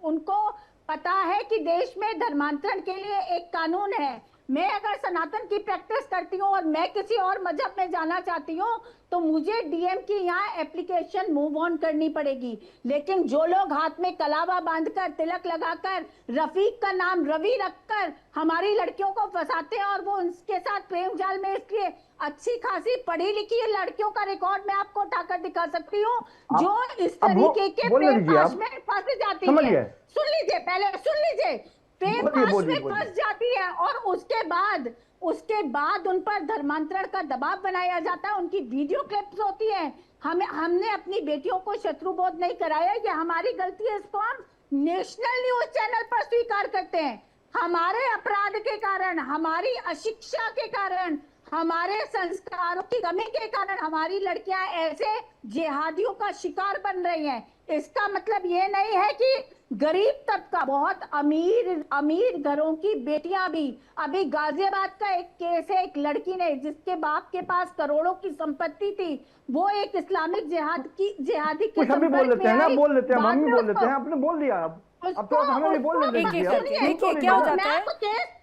उनको पता है कि देश में धर्मांतरण के लिए एक कानून है। मैं अगर सनातन की प्रैक्टिस करती हूँ और मैं किसी और मजहब में जाना चाहती हूँ तो मुझे डीएम की यहाँ एप्लीकेशन मूव ऑन करनी पड़ेगी। लेकिन जो लोग हाथ में कलावा बांधकर, तिलक लगाकर, रफीक का नाम रवि रखकर हमारी लड़कियों को फंसाते हैं और वो उनके साथ प्रेम जाल में, इसलिए अच्छी खासी पढ़ी लिखी लड़कियों का रिकॉर्ड मैं आपको उठाकर दिखा सकती हूँ जो इस तरीके के प्रेम पाश में फंस जाती है। सुन लीजिए, पहले सुन लीजिए। प्रेम पाश में फंस जाती है और उसके बाद उन पर धर्मांतरण का दबाव बनाया जाता है। उनकी वीडियो क्लिप्स होती है। हमने अपनी बेटियों को शत्रुबोध नहीं कराया, ये हमारी गलती है। इसको हम नेशनल न्यूज चैनल पर स्वीकार करते हैं। हमारे अपराध के कारण, हमारी अशिक्षा के कारण, हमारे संस्कारों की कमी के कारण हमारी लड़कियां ऐसे जिहादियों का शिकार बन रही हैं। इसका मतलब ये नहीं है कि गरीब तबका, बहुत अमीर घरों की बेटियां भी, अभी गाजियाबाद का एक केस है, एक लड़की ने जिसके बाप के पास करोड़ों की संपत्ति थी, वो एक इस्लामिक जिहादी के कुछ हम भी बोल संपर्क लेते में हैं ना, आई, बोल लेते हैं, बाद हम भी में बोल लेते हैं, उसको- आपने बोल दिया। अब तो हमें भी बोल उसको- लेने एक दीजिए। एक देखिए क्या हो जाता है,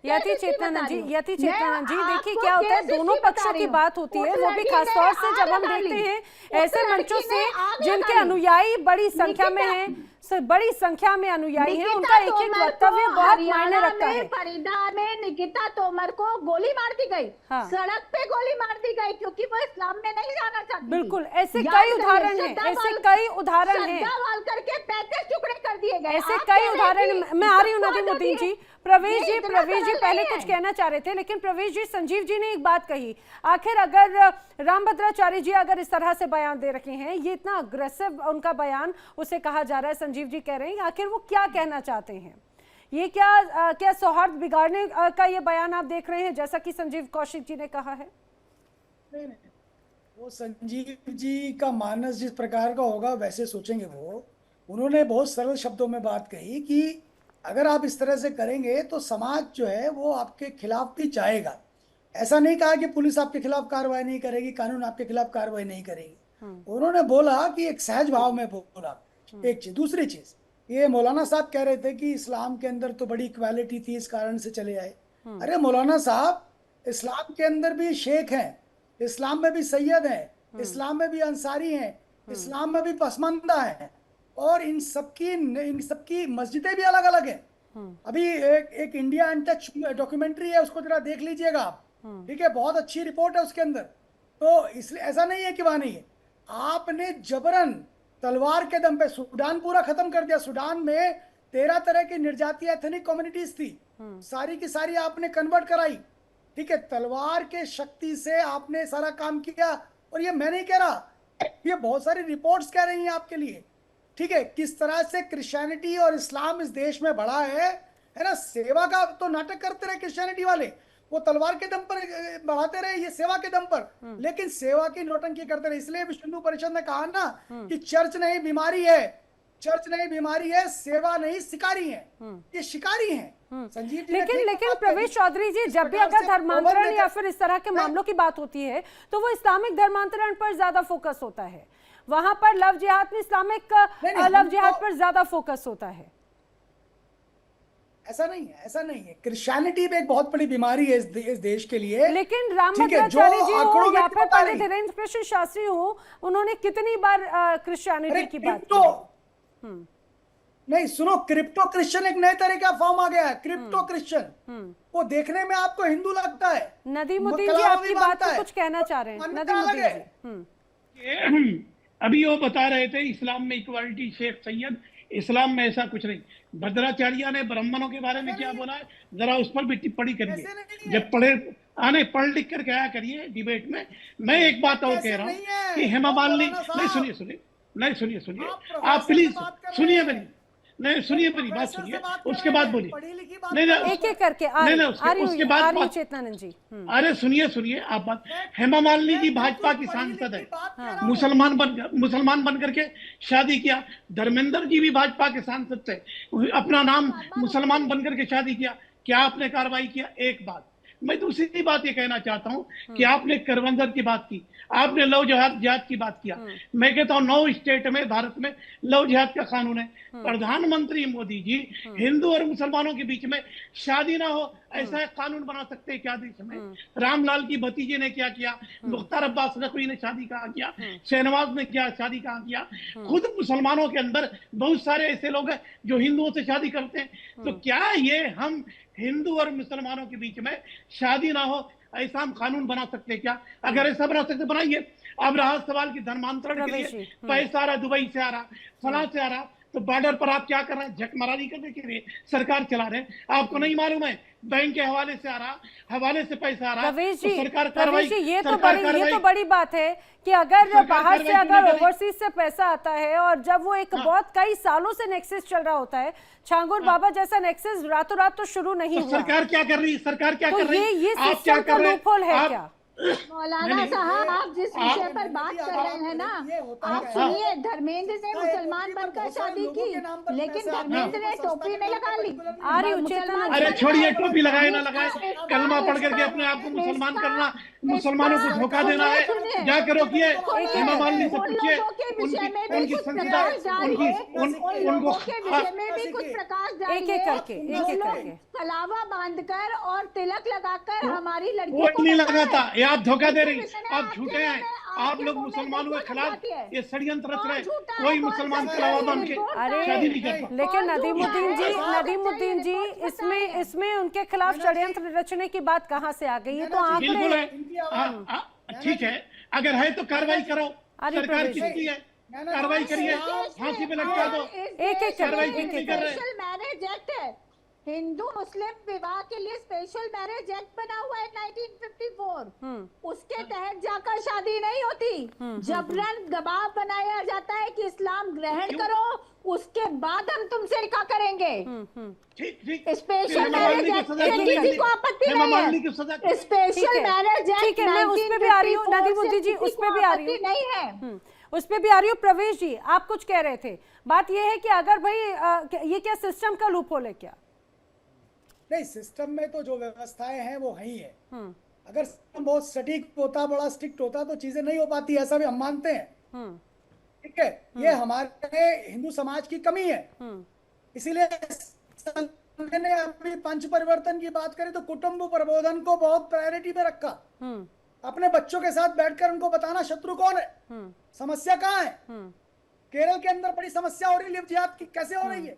यति चेतनानंद जी, यति चेतनानंद जी, देखिए क्या होता है, दोनों पक्षों की बात होती है, वो भी खासतौर से जब हम देखते हैं ऐसे मंचों से जिनके अनुयायी बड़ी संख्या में हैं, बड़ी संख्या में अनुयायी हैं, उनका एक एक वक्तव्य बहुत मायने रखता है। फरीदा में निकिता तोमर को गोली मार दी गई, हाँ। सड़क पे गोली मार दी गई क्योंकि वो इस्लाम में नहीं जाना चाहती। बिल्कुल, ऐसे कई उदाहरण हैं, ऐसे कई उदाहरण हैं, करके 35 टुकड़े कर दिए गए। ऐसे कई उदाहरण। मैं आ रही हूँ नदीमुद्दीन जी। प्रवेश जी पहले कुछ कहना चाह रहे थे, लेकिन प्रवेश जी, संजीव जी ने एक बात कही, आखिर अगर रामभद्राचार्य जी अगर इस तरह से बयान दे रखे हैं, ये इतना अग्रेसिव उनका बयान उसे कहा जा रहा है, संजीव जी कह रहे हैं, आखिर वो क्या कहना चाहते हैं? ये क्या सौहार्द बिगाड़ने का ये बयान आप देख रहे हैं, जैसा कि संजीव कौशिक जी ने कहा है? नहीं, वो संजीव जी का मानस जिस प्रकार का होगा वैसे सोचेंगे वो। उन्होंने बहुत सरल शब्दों में बात कही कि अगर आप इस तरह से करेंगे तो समाज जो है वो आपके खिलाफ भी जाएगा। ऐसा नहीं कहा कि पुलिस आपके खिलाफ कार्रवाई नहीं करेगी, कानून आपके खिलाफ कार्रवाई नहीं करेगी। उन्होंने बोला कि एक सहज भाव में बोला, एक चीज। दूसरी चीज, ये मौलाना साहब कह रहे थे कि इस्लाम के अंदर तो बड़ी इक्वालिटी थी, इस कारण से चले आए। अरे मौलाना साहब, इस्लाम के अंदर भी शेख हैं, इस्लाम में भी सैयद हैं, इस्लाम में भी अंसारी हैं, इस्लाम में भी पसमानदा हैं, और इन सबकी मस्जिदें भी अलग अलग हैं। अभी एक इंडिया अनटच डॉक्यूमेंट्री है, उसको जरा देख लीजिएगा आप, ठीक है, बहुत अच्छी रिपोर्ट है उसके अंदर। तो इसलिए ऐसा नहीं है कि वहां नहीं है। आपने जबरन तलवार के दम पे सूडान पूरा खत्म कर दिया। सूडान में 13 तरह की निर्जातीय एथनिक कम्युनिटीज थी, सारी की सारी आपने कन्वर्ट कराई, ठीक है, तलवार के शक्ति से आपने सारा काम किया। और ये मैं नहीं कह रहा, ये बहुत सारी रिपोर्ट्स कह रही हैं आपके लिए, ठीक है, किस तरह से क्रिश्चियनिटी और इस्लाम इस देश में बढ़ा है ना। सेवा का तो नाटक करते रहे क्रिश्चियनिटी वाले, वो तलवार के दम पर बढ़ाते रहे, ये सेवा के दम पर, लेकिन सेवा की नौटंकी करते रहे। इसलिए विश्व हिंदू परिषद ने कहा ना कि चर्च नहीं बीमारी है, चर्च नहीं बीमारी है, सेवा नहीं शिकारी है, ये शिकारी हैं। संजीव जी लेकिन प्रवेश चौधरी जी, जब भी अगर धर्मांतरण या फिर इस तरह के मामलों की बात होती है तो वो इस्लामिक धर्मांतरण पर ज्यादा फोकस होता है, वहां पर लव जिहाद में इस्लामिक लव जिहाद पर ज्यादा फोकस होता है। ऐसा नहीं है, ऐसा नहीं है। क्रिश्चियनिटी भी एक बहुत बड़ी बीमारी है इस देश के लिए। लेकिन रामभद्राचार्य जी हो या फिर पंडित धीरेन्द्र कृष्ण शास्त्री हो, उन्होंने कितनी बार क्रिश्चियनिटी की बात की? नहीं, सुनो, क्रिप्टो क्रिश्चियन एक नए तरह का फॉर्म आ गया है, क्रिप्टो क्रिश्चियन। वो देखने में आपको हिंदू लगता है। नदीमुद्दीन जी, आपकी बात को कुछ कहना चाह रहे हैं? नदीमुद्दीन जी, अभी वो बता रहे थे इस्लाम में इक्वालिटी, शेख सैयद, इस्लाम में ऐसा कुछ नहीं। भद्राचार्य ने ब्राह्मणों के बारे में क्या बोला है, जरा उस पर भी टिप्पणी करिए, जब पढ़ लिख कर क्या करिए डिबेट में। मैं एक बात और कह रहा हूँ कि हेमा मालिनी, नहीं सुनिए, आप प्लीज सुनिए मेरी, नहीं सुनिए मेरी बात, सुनिए, उसके बाद बोलिए। नहीं, एक एक करके उसके बाद चेतनानंद जी, अरे सुनिए आप बात। हेमा मालिनी जी भाजपा की सांसद है, मुसलमान बन करके शादी किया। धर्मेंद्र जी भी भाजपा के सांसद थे, अपना नाम मुसलमान बन करके शादी किया। क्या आपने कार्रवाई किया? एक बात। मैं दूसरी बात ये कहना चाहता हूँ कि आपने करवंदर की बात की, आपने लव जिहाद की बात किया। मैं कहता हूँ 9 स्टेट में भारत में लव जिहाद का कानून है। प्रधानमंत्री मोदी जी हिंदू और मुसलमानों के बीच में शादी ना हो ऐसा कानून बना सकते हैं क्या देश में? रामलाल की भतीजे ने क्या किया, मुख्तार अब्बास नकवी ने शादी कहाँ किया, शहनवाज ने क्या शादी कहाँ किया? खुद मुसलमानों के अंदर बहुत सारे ऐसे लोग हैं जो हिंदुओं से शादी करते हैं। तो क्या ये हम हिंदू और मुसलमानों के बीच में शादी ना हो ऐसा हम कानून बना सकते हैं क्या? अगर ऐसा बना सकते बनाइए। अब रहा सवाल की धर्मांतरण के लिए पैसा आ रहा, दुबई से आ रहा, फलां से आ रहा, तो बॉर्डर पर आप क्या कर रहे हैं? झकमरारी करने के लिए सरकार चला रहे हैं। आपको नहीं मालूम है बैंक के हवाले से आ रहा, हवाले से पैसा आ रहा, तो सरकार कार्रवाई। ये तो बड़ी बात है कि अगर बाहर से अगर ओवरसीज से पैसा आता है और जब वो एक बहुत कई सालों से नेक्सस चल रहा होता है, छांगुर बाबा जैसा नेक्सस रातों रात तो शुरू नहीं हुआ। सरकार क्या कर रही है? सरकार क्या कर रही है? ये सिस्टम का लूपहोल है क्या? मौलाना साहब, आप जिस विषय पर बात कर रहे हैं ना, आप सुनिए, धर्मेंद्र ने मुसलमान बनकर शादी की, लेकिन धर्मेंद्र ने टोपी में लगा ली। अरे छोड़िए, टोपी लगाए ना लगाए, कलमा पढ़ करके अपने आप को मुसलमान करना, मुसलमानों को धोखा देना है। क्या करो किए, हेमा मालिनी से पूछिए, उनकी संस्था, उनको एक एक करके कलावा बांधकर और तिलक लगाकर हमारी लड़की कोई नहीं लगाता, ये आप धोखा दे रही, आप झूठे हैं। आप लोग मुसलमानों के खिलाफ ये षड्यंत्र रच रहे, कोई मुसलमान कलावा बांध के शादी नहीं करता। लेकिन नदीमुद्दीन जी, इसमें उनके खिलाफ षड्यंत्र रचने की बात कहाँ से आ गई? ये तो बिल्कुल आंकड़े। है, ठीक है, अगर है तो कार्रवाई करो, सरकार किसकी है, कार्रवाई करिए, फांसी पे लटका दो। एक कार्रवाई क्यों नहीं कर रहे? स्पेशल मैरिज एक्ट है, हिंदू मुस्लिम विवाह के लिए स्पेशल मैरिज एक्ट बना हुआ है 1954। उसके तहत जाकर शादी नहीं होती, जबरन दबाव बनाया जाता है कि इस्लाम ग्रहण करो, उसके बाद हम तुमसे निकाह करेंगे। स्पेशल मैरिज एक्ट किसी को आपत्ति नहीं है। स्पेशल मैरिज एक्ट मैं उस पे भी आ रही हूँ नदीमुद्दीन जी, उस पे भी आ रही हूँ, नहीं है, उस पे भी आ रही हूँ। प्रवेश जी, आप कुछ कह रहे थे। बात ये है कि अगर भाई ये क्या सिस्टम का लूपहोल है क्या? नहीं, सिस्टम में तो जो व्यवस्थाएं हैं वो ही है। अगर सिस्टम बहुत सटीक होता, बड़ा स्ट्रिक्ट होता, तो चीजें नहीं हो पाती, ऐसा भी हम मानते हैं। ठीक है, ये हमारे हिंदू समाज की कमी है। इसीलिए ने अभी पंच परिवर्तन की बात करें तो कुटुंब प्रबोधन को बहुत प्रायोरिटी पे रखा। अपने बच्चों के साथ बैठकर उनको बताना शत्रु कौन है, समस्या कहाँ है। केरल के अंदर बड़ी समस्या हो रही है लिव जिहाद की, कैसे हो रही है?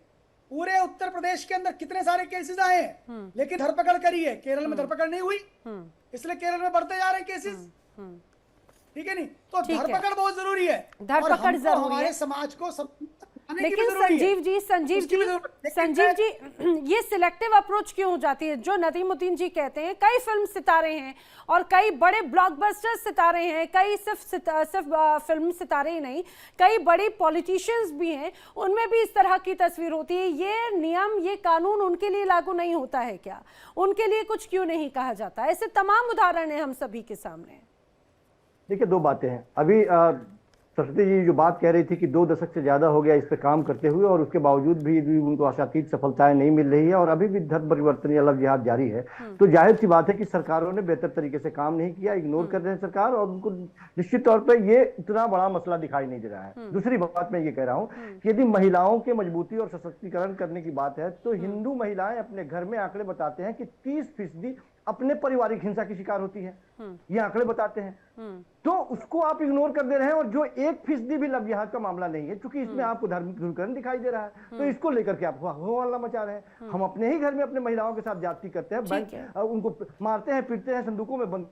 पूरे उत्तर प्रदेश के अंदर कितने सारे केसेस आए हैं, लेकिन धरपकड़ करी है, केरल में धरपकड़ नहीं हुई, इसलिए केरल में बढ़ते जा रहे हैं केसेस। ठीक है, नहीं तो धरपकड़ बहुत जरूरी है, धरपकड़ जरूरी है हमारे समाज को सब। लेकिन संजीव जी ये सिलेक्टिव अप्रोच क्यों हो जाती है? जो नदीमुद्दीन जी कहते हैं, कई फिल्म सितारे हैं और कई बड़े ब्लॉकबस्टर सितारे हैं, कई सिर्फ फिल्म सितारे ही नहीं, कई बड़े पॉलिटिशियंस भी हैं, उनमें भी इस तरह की तस्वीर होती है। ये नियम, ये कानून उनके लिए लागू नहीं होता है क्या? उनके लिए कुछ क्यों नहीं कहा जाता? ऐसे तमाम उदाहरण हैं हम सभी के सामने। देखिए, दो बातें हैं। अभी सरस्वती जी जो बात कह रही थी कि 2 दशक से ज्यादा हो गया इस पे काम करते हुए और उसके बावजूद भी उनको आशातीत सफलताएं नहीं मिल रही है और अभी भी धर्म परिवर्तन या लव जिहाद जारी है, तो जाहिर सी बात है कि सरकारों ने बेहतर तरीके से काम नहीं किया, इग्नोर कर रहे हैं सरकार, और उनको निश्चित तौर पर ये इतना बड़ा मसला दिखाई नहीं दे रहा है। दूसरी बात मैं ये कह रहा हूँ कि यदि महिलाओं के मजबूती और सशक्तिकरण करने की बात है तो हिंदू महिलाएं अपने घर में आंकड़े बताते हैं कि 30% अपने पारिवारिक हिंसा की शिकार होती है, ये आंकड़े बताते हैं। तो उसको आप इग्नोर कर दे रहे हैं, और जो 1% भी लव जिहाद का मामला नहीं है, क्योंकि इसमें आपको धार्मिक ध्रुवीकरण दिखाई दे रहा है, तो इसको लेकर के आप हल्ला मचा रहे हैं। हम अपने ही घर में अपने महिलाओं के साथ जाति करते हैं, उनको मारते हैं, पीटते हैं, संदूकों में बंद,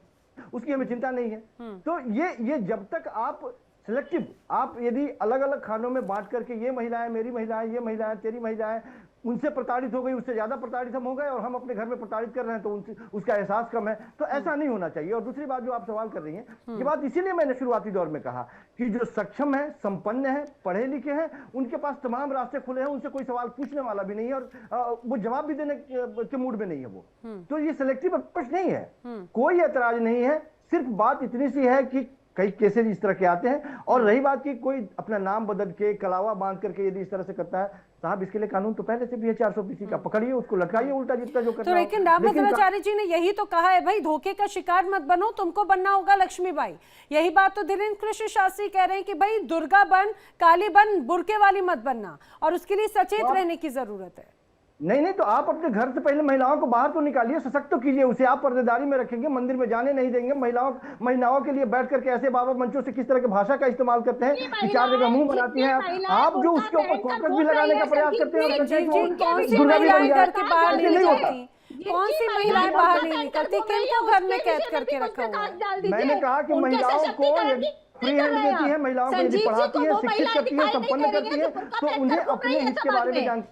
उसकी हमें चिंता नहीं है। तो ये जब तक आप सिलेक्टिव, आप यदि अलग अलग खानों में बांट करके ये महिलाएं मेरी महिलाएं, ये महिलाएं तेरी महिलाएं, उनसे प्रताड़ित हो गई, उससे ज्यादा प्रताड़ित हम हो गए और हम अपने घर में प्रताड़ित कर रहे हैं, तो उसका एहसास कम है, तो ऐसा नहीं होना चाहिए। और दूसरी बात जो आप सवाल कर रही हैं, ये बात इसीलिए मैंने शुरुआती दौर में कहा कि जो सक्षम है, संपन्न है, पढ़े लिखे हैं, उनके पास तमाम रास्ते खुले हैं, उनसे कोई सवाल पूछने वाला भी नहीं है और वो जवाब भी देने के मूड में नहीं है वो। तो ये सिलेक्टिव अप्रोच नहीं है, कोई एतराज नहीं है, सिर्फ बात इतनी सी है कि कई केसेस इस तरह के आते हैं। और रही बात कि कोई अपना नाम बदल के, कलावा बांध करके यदि इस तरह से करता है, साहब इसके लिए कानून तो पहले से भी है 400 का, पकड़िए उसको, लटकाइए उल्टा जितना जो करता है। तो लेकिन रामाचार्य जी ने यही तो कहा है, भाई धोखे का शिकार मत बनो, तुमको बनना होगा लक्ष्मीबाई। यही बात तो धीरेन्द्र कृष्ण शास्त्री कह रहे हैं कि भाई दुर्गा बन, काली बन, बुरके वाली मत बनना, और उसके लिए सचेत रहने की जरूरत है। नहीं, तो आप अपने घर से पहले महिलाओं को बाहर तो निकालिए, सशक्त तो कीजिए उसे, आप पर्देदारी में रखेंगे, मंदिर में जाने नहीं देंगे, महिलाओं के लिए बैठ करके ऐसे बाबा मंचों से किस तरह की भाषा का इस्तेमाल करते हैं कि 4 जगह मुंह बनाती हैं आप, जो उसके ऊपर फोकस भी लगाने का प्रयास करते हैं। कौन सी महिलाएं घर के बाहर नहीं निकलती? कौन सी महिलाएं बाहर नहीं निकलती? किनको घर में कैद करके रखा हुआ है? मैंने कहा कि महिलाओं को फ्री हैंड देती है, महिलाओं को यदि पढ़ाती है, शिक्षित करती है, संपन्न करती है, तो उन्हें अपने हित के बारे में जान।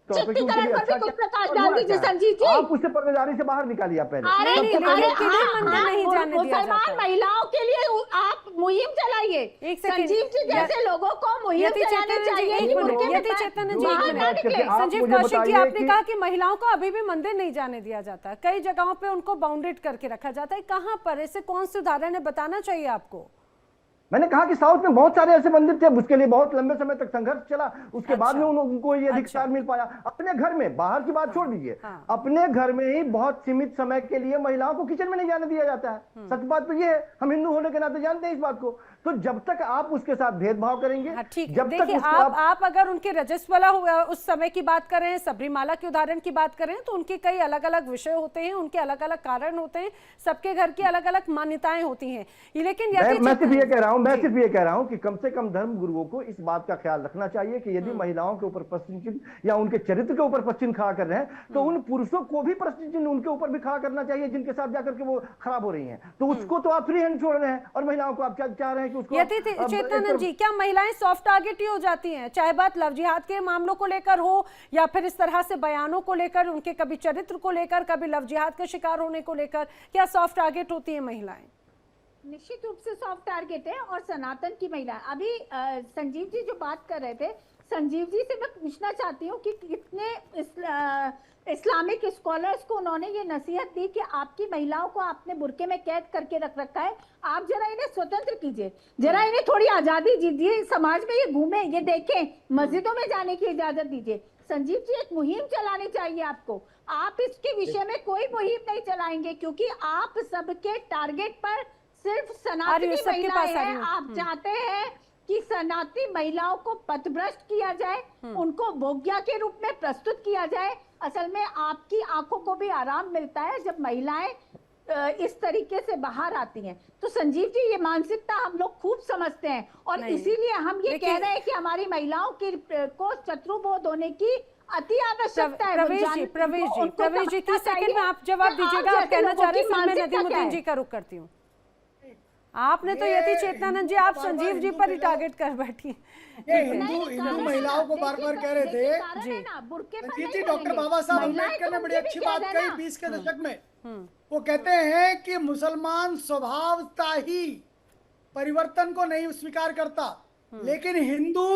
तौर पे कि उनके लिए चित्तीकरण पर अच्छा भी कुछ क्या प्रकाश और डाल बुरा दीजिए क्या है। संजीव जी। आप उससे पर्दादारी से बाहर निकालिए आप पहले। अरे नहीं, लेकिन अरे उनके लिए मंदिर नहीं जाने दिया जाता मुसलमान है। महिलाओं के लिए आप मुहिम चलाइए। एक सेकंड, संजीव जी जैसे लोगों को मुहिम यति चलानी चेतन जी, चाहिए एक कि मिनट, बुर्के में यति चेतन जी, एक बाहर ना मिनट। निकले। आप संजीव मुझे कौशिक जी, बताइए आपने कि- कहा कि महिलाओं को अभी भी मंदिर नहीं जाने दिया जाता, कई जगहों पे उनको बाउंडेड करके रखा जाता है, कहाँ पर? ऐसे कौन से उदाहरण है, बताना चाहिए आपको। मैंने कहा कि साउथ में बहुत सारे ऐसे मंदिर थे, उसके लिए बहुत लंबे समय तक संघर्ष चला, उसके बाद में उनको ये अधिकार मिल पाया। अपने घर में, बाहर की बात छोड़ दीजिए, अपने घर में ही बहुत सीमित समय के लिए महिलाओं को किचन में नहीं जाने दिया जाता है। सच बात तो ये है, हम हिंदू होने के नाते जानते हैं इस बात को। तो जब तक आप उसके साथ भेदभाव करेंगे, जब तक देखिए, उसको आप अगर उनके रजस्वला उस समय की बात कर रहे हैं, सबरीमाला के उदाहरण की बात करें, तो उनके कई अलग अलग विषय होते हैं, उनके अलग अलग कारण होते हैं, सबके घर की अलग अलग मान्यताएं होती हैं। लेकिन मैं सिर्फ ये कह रहा हूं कि कम से कम धर्म गुरुओं को इस बात का ख्याल रखना चाहिए कि यदि महिलाओं के ऊपर प्रश्न चिन्ह या उनके चरित्र के ऊपर प्रश्न चिन्ह खड़ा कर रहे हैं, तो उन पुरुषों को भी प्रश्न चिन्ह उनके ऊपर भी खड़ा करना चाहिए जिनके साथ जाकर के वो खराब हो रही हैं। तो उसको तो आप फ्री हैंड छोड़ रहे हैं, और महिलाओं को आप क्या चाह रहे हैं कि उसको चेतन जी, क्या महिलाएं सॉफ्ट टारगेट ही हो जाती हैं, चाहे बात लव जिहाद के मामलों को लेकर हो या फिर इस तरह से बयानों को लेकर, उनके कभी चरित्र को लेकर, कभी लव जिहाद का शिकार होने को लेकर, क्या सॉफ्ट टारगेट होती है महिलाएं? निश्चित रूप से सॉफ्ट टारगेट है। और सनातन की महिला, अभी संजीव जी जो बात कर रहे थे, संजीव जी से मैं पूछना चाहती हूँ कि कितने इस्लामिक स्कॉलर्स को उन्होंने ये नसीहत दी कि आपकी महिलाओं को आपने बुर्के में कैद करके रख रखा है, आप जरा इन्हें स्वतंत्र कीजिए, जरा इन्हें थोड़ी आजादी दीजिए, समाज में ये घूमे, ये देखें, मस्जिदों में जाने की इजाजत दीजिए। संजीव जी, एक मुहिम चलानी चाहिए आपको। आप इसके विषय में कोई मुहिम नहीं चलाएंगे क्योंकि आप सबके टारगेट पर सिर्फ सनातनी महिलाएं हैं। आप चाहते हैं कि सनातनी महिलाओं को पथभ्रष्ट किया जाए, उनको भोग्या के रूप में प्रस्तुत किया जाए। असल में आपकी आंखों को भी आराम मिलता है जब महिलाएं इस तरीके से बाहर आती हैं। तो संजीव जी, ये मानसिकता हम लोग खूब समझते हैं, और इसीलिए हम ये कह रहे हैं कि हमारी महिलाओं को शत्रुबोध होने की अति आवश्यकता है। प्रवेश जी, 30 सेकंड में आप जवाब दीजिएगा। आप कहना चाह रहे हैं, मैं नदीमुद्दीन जी का रुख करती हूँ। आपने तो यति चेतनानंद जी, आप संजीव जी पर ही टारगेट कर बैठी। ये हिंदू महिलाओं को बार बार कह रहे थे जी, डॉक्टर बाबा साहब अम्बेडकर ने बड़ी अच्छी बात कही 20 के दशक में। वो कहते हैं कि मुसलमान स्वभावता ही परिवर्तन को नहीं स्वीकार करता, लेकिन हिंदू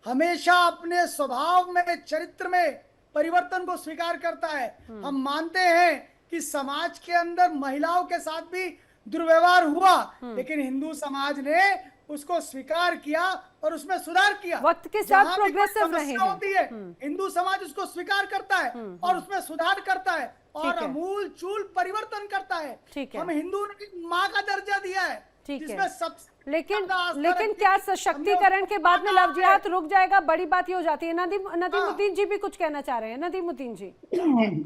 हमेशा अपने स्वभाव में, चरित्र में परिवर्तन को स्वीकार करता है। हम मानते हैं कि समाज के अंदर महिलाओं के साथ भी दुर्व्यवहार हुआ, लेकिन हिंदू समाज ने उसको स्वीकार किया और उसमें सुधार किया। वक्त के साथ प्रोग्रेसिव रहे हैं। होती है, हिंदू समाज उसको स्वीकार करता है और उसमें सुधार करता है और अमूल चूल परिवर्तन करता है। हम हिंदू ने माँ का दर्जा दिया है, जिसमें सब लेकिन क्या सशक्तिकरण के बाद में लव जिहाद रुक जाएगा? बड़ी बात ये हो जाती है। नदीमुद्दीन जी भी कुछ कहना चाह रहे हैं। नदीमुद्दीन जी,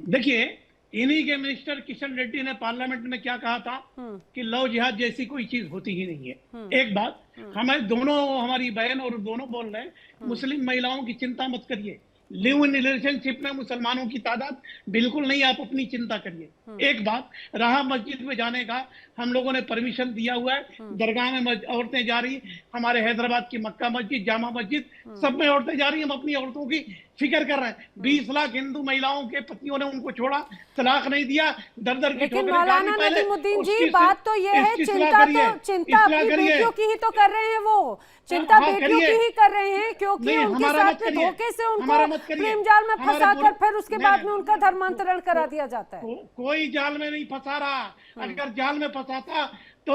देखिए, इन्हीं के मिनिस्टर किशन रेड्डी ने पार्लियामेंट में क्या कहा था कि लव जिहाद जैसी कोई चीज होती ही नहीं है। एक बात, हमारी बहन और दोनों बोल रहे हैं, मुस्लिम महिलाओं की चिंता मत करिए, लिव इन रिलेशनशिप में मुसलमानों की तादाद बिल्कुल नहीं, आप अपनी चिंता करिए। एक बात, रहा मस्जिद में जाने का, हम लोगों ने परमिशन दिया हुआ है, दरगाह में औरतें जा रही, हमारे हैदराबाद की मक्का मस्जिद, जामा मस्जिद, सब में औरतें जा रही, हम अपनी औरतों की फिक्र कर रहे हैं। 20 लाख हिंदू महिलाओं के पतियों ने उनको छोड़ा, तलाक नहीं दिया, दर दर की लेकिन मौलाना नदीमुद्दीन जी, बात तो ये है, चिंता अपनी बेटियों की ही तो कर रहे हैं, वो चिंता बेटियों की ही कर रहे हैं, क्योंकि उनके साथ में धोखे से उनको प्रेम जाल में फंसाकर फिर उसके बाद में उनका धर्मांतरण करा दिया जाता है। कोई जाल में नहीं फंसा रहा। अगर जाल में फंसाता तो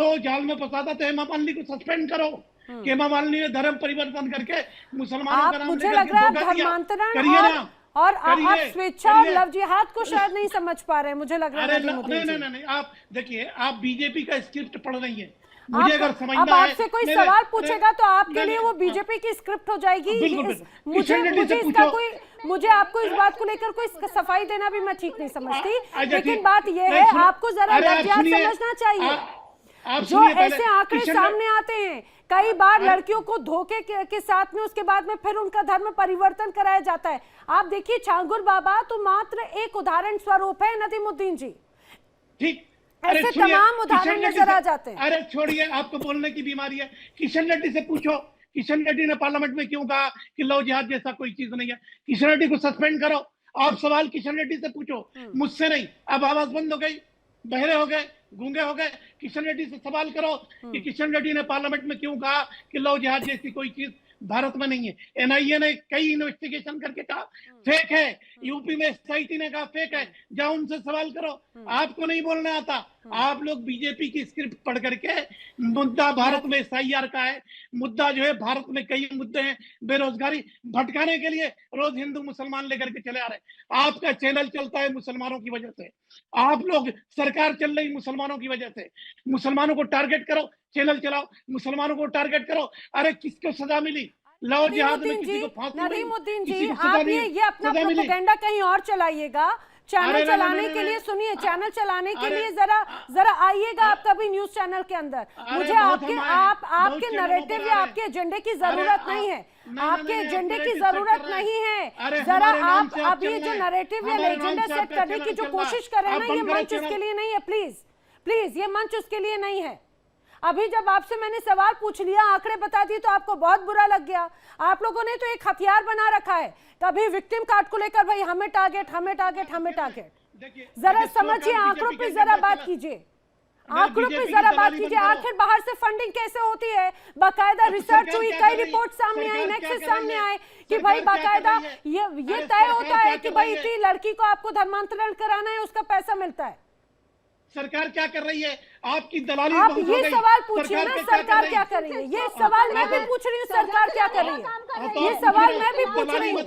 हेमा मालिनी को सस्पेंड करो। हेमा मालिनी ने धर्म परिवर्तन करके मुसलमानों का नाम मुझे लग रहा है धर्मांतरण और आप स्वेच्छा और लव जिहाद को शायद नहीं समझ पा रहे हैं, मुझे लग रहा है। नहीं, आप देखिए, आप बीजेपी का स्क्रिप्ट पढ़ रही है। मुझे अगर समझना अब आपसे कोई सवाल पूछेगा तो आपके लिए वो बीजेपी की स्क्रिप्ट हो जाएगी। मुझे आपको इस बात को लेकर कोई सफाई देना भी मैं ठीक नहीं समझती, लेकिन बात यह है, आपको जरा लव जिहाद समझना चाहिए। जो ऐसे आंकड़े सामने आते हैं, कई बार लड़कियों को धोखे के साथ में उसके बाद में फिर उनका धर्म परिवर्तन कराया जाता है। आप देखिए, छांगुर बाबा तो मात्र एक उदाहरण स्वरूप है। नदीमुद्दीन जी, ठीक, ऐसे तमाम उदाहरण नजर आ जाते हैं। अरे छोड़िए, आपको बोलने की बीमारी है। किशन रेड्डी से पूछो किशन रेड्डी ने पार्लियामेंट में क्यों कहा कि लव जिहाद जैसा कोई चीज नहीं है? किशन रेड्डी को सस्पेंड करो। आप सवाल किशन रेड्डी से पूछो, मुझसे नहीं। अब आवाज बंद हो गई, बहरे हो गए, गूंगे हो गए। किशन रेड्डी से सवाल करो कि किशन रेड्डी ने पार्लियामेंट में क्यों कहा कि लव जिहाद जैसी कोई चीज भारत में नहीं है। एनआईए ने कई इन्वेस्टिगेशन करके कहा फेक है, यूपी में एसआईटी ने कहा फेक है। जाओ उनसे सवाल करो। आपको नहीं बोलना आता। आप लोग बीजेपी की स्क्रिप्ट पढ़ करके, मुद्दा भारत में एसआईआर का है, मुद्दा जो है भारत में कई मुद्दे हैं, बेरोजगारी भटकाने के लिए रोज हिंदू मुसलमान लेकर के चले आ रहे हैं। आपका चैनल चलता है मुसलमानों की वजह से, आप लोग सरकार चल रही मुसलमानों की वजह से। मुसलमानों को टारगेट करो, चैनल चलाओ, मुसलमानों को टारगेट करो। अरे किसको सजा मिली? लव जिहाद में किसी को फांसी मिली? नरीमुद्दीन जी, किसी को सजा आप मिली? ये अपना सजा मिली? प्रोपेगेंडा कहीं और चलाइएगा। चैनल चलाने के लिए, सुनिए, चैनल चलाने के लिए जरा आइएगा आप कभी न्यूज चैनल के अंदर। मुझे आपके नैरेटिव या आपके एजेंडे की जरूरत नहीं है। आपके एजेंडे की जरूरत नहीं है। जरा आप ये जो नैरेटिव या एजेंडा सेट करने की जो कोशिश कर रहे हैं ना, ये मंच उसके लिए नहीं है। प्लीज ये मंच उसके लिए नहीं है। अभी जब आपसे मैंने सवाल पूछ लिया, आंकड़े बता दिए, तो आपको बहुत बुरा लग गया। आप लोगों ने तो एक हथियार बना रखा है, कभी विक्टिम कार्ड को लेकर, भाई हमें टारगेट, हमें टारगेट, हमें टारगेट। जरा समझिए, आंकड़ों पे जरा बात कीजिए, आंकड़ों पे जरा बात कीजिए। आखिर बाहर से फंडिंग कैसे होती है? बाकायदा रिसर्च हुई, कई रिपोर्ट सामने आई, नेक्सस सामने आए कि भाई बाकायदा ये तय होता है कि भाई इतनी लड़की को आपको धर्मांतरण कराना है, उसका पैसा मिलता है। सरकार क्या कर रही है? आपकी दलाली। आप ये सवाल पूछिए ना, सरकार क्या कर रही है? ये सवाल मैं भी पूछ रही हूँ, सरकार क्या कर रही है? ये सवाल मैं भी पूछ रही हूँ।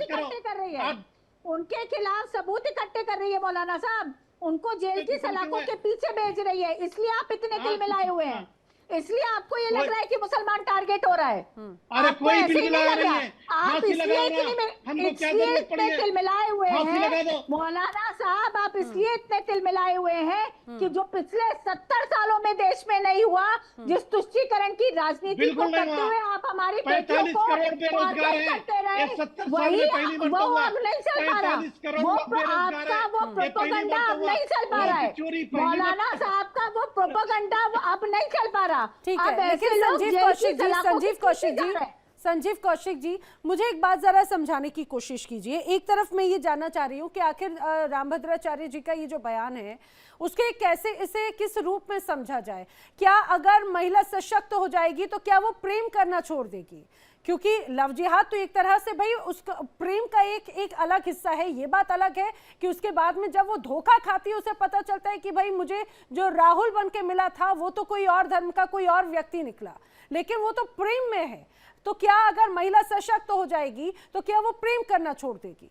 उनके खिलाफ सबूत इकट्ठे कर रही है मौलाना साहब, उनको जेल की सलाखों के पीछे भेज रही है। इसलिए आप इतने दिल मिलाए हुए हैं, इसलिए आपको ये लग रहा है कि मुसलमान टारगेट हो रहा है। अरे कोई बिल मिलाया नहीं है। आप इसलिए इतने तिल मिलाए हुए हैं मौलाना साहब, आप इसलिए इतने तिल मिलाए हुए हैं कि जो पिछले 70 सालों में देश में नहीं हुआ, जिस तुष्टीकरण की राजनीति को करते हुए आप हमारी बेटियों को करते रहे, वही वो अब नहीं चल पा रहा। वो आपका वो प्रोपेगेंडा अब नहीं चल पा रहा है मौलाना साहब का, वो प्रोपेगेंडा अब नहीं चल पा रहा। ठीक है, लेकिन संजीव कौशिक जी, मुझे एक बात जरा समझाने की कोशिश कीजिए। एक तरफ मैं ये जानना चाह रही हूँ कि आखिर रामभद्राचार्य जी का ये जो बयान है, उसके कैसे, इसे किस रूप में समझा जाए? क्या अगर महिला सशक्त हो जाएगी तो क्या वो प्रेम करना छोड़ देगी? क्योंकि लव जिहाद तो एक तरह से भाई उसका प्रेम का एक अलग हिस्सा है। ये बात अलग है कि उसके बाद में जब वो धोखा खाती है, उसे पता चलता है कि भाई मुझे जो राहुल बन के मिला था वो तो कोई और धर्म का कोई और व्यक्ति निकला, लेकिन वो तो प्रेम में है। तो क्या अगर महिला सशक्त हो जाएगी तो क्या वो प्रेम करना छोड़ देगी?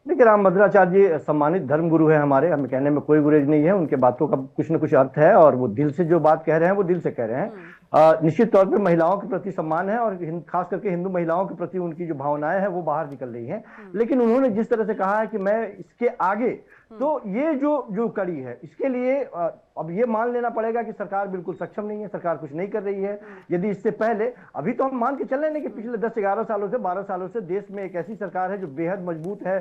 देखिए, रामभद्राचार्य जी सम्मानित धर्मगुरु है हमारे, हमें कहने में कोई गुरेज नहीं है। उनके बातों का कुछ न कुछ अर्थ है और वो दिल से जो बात कह रहे हैं वो दिल से कह रहे हैं। निश्चित तौर पे महिलाओं के प्रति सम्मान है और खास करके हिंदू महिलाओं के प्रति उनकी जो भावनाएं हैं वो बाहर निकल रही हैं। लेकिन उन्होंने जिस तरह से कहा है कि मैं इसके आगे, तो ये जो कड़ी है, इसके लिए अब ये मान लेना पड़ेगा कि सरकार बिल्कुल सक्षम नहीं है, सरकार कुछ नहीं कर रही है। यदि इससे पहले, अभी तो हम मान के चल रहे हैं कि पिछले 10-11 सालों से, 12 सालों से देश में एक ऐसी सरकार है जो बेहद मजबूत है,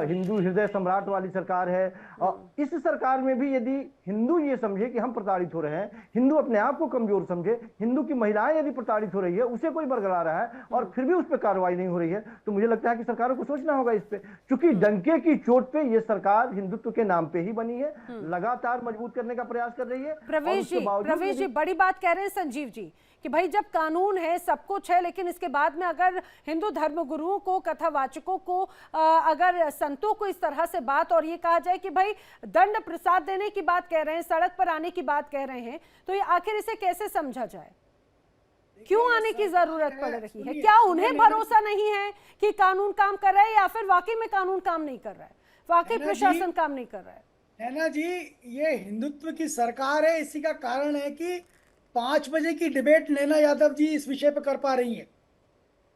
हिंदू हृदय सम्राट वाली सरकार है। और इस सरकार में भी यदि हिंदू ये समझे कि हम प्रताड़ित हो रहे हैं, हिंदू अपने आप को कमजोर समझे, हिंदू की महिलाएं यदि प्रताड़ित हो रही है, उसे कोई बरगला रहा है और फिर भी उस पर कार्रवाई नहीं हो रही है, तो मुझे लगता है कि सरकारों को सोचना होगा इस पे। क्योंकि डंके की चोट पे ये सरकार हिंदुत्व के नाम पे ही बनी है, लगातार मजबूत करने का प्रयास कर रही है। प्रवेश जी बड़ी बात कह रहे हैं संजीव जी कि भाई जब कानून है, सब कुछ है, लेकिन इसके बाद में अगर हिंदू धर्मगुरुओं को, कथावाचकों को, अगर संतों को इस तरह से बात और ये कहा जाए कि भाई दंड प्रसाद देने की बात कह रहे हैं, सड़क पर आने की बात कह रहे हैं, तो ये आखिर इसे कैसे समझा जाए? क्यों आने की जरूरत पड़ रही है? क्या उन्हें भरोसा नहीं है कि कानून काम कर रहा है, या फिर वाकई में कानून काम नहीं कर रहा है, वाकई प्रशासन काम नहीं कर रहा है? ना जी, ये हिंदुत्व की सरकार है। इसी का कारण है कि 5 बजे की डिबेट नैना यादव जी इस विषय पे कर पा रही हैं।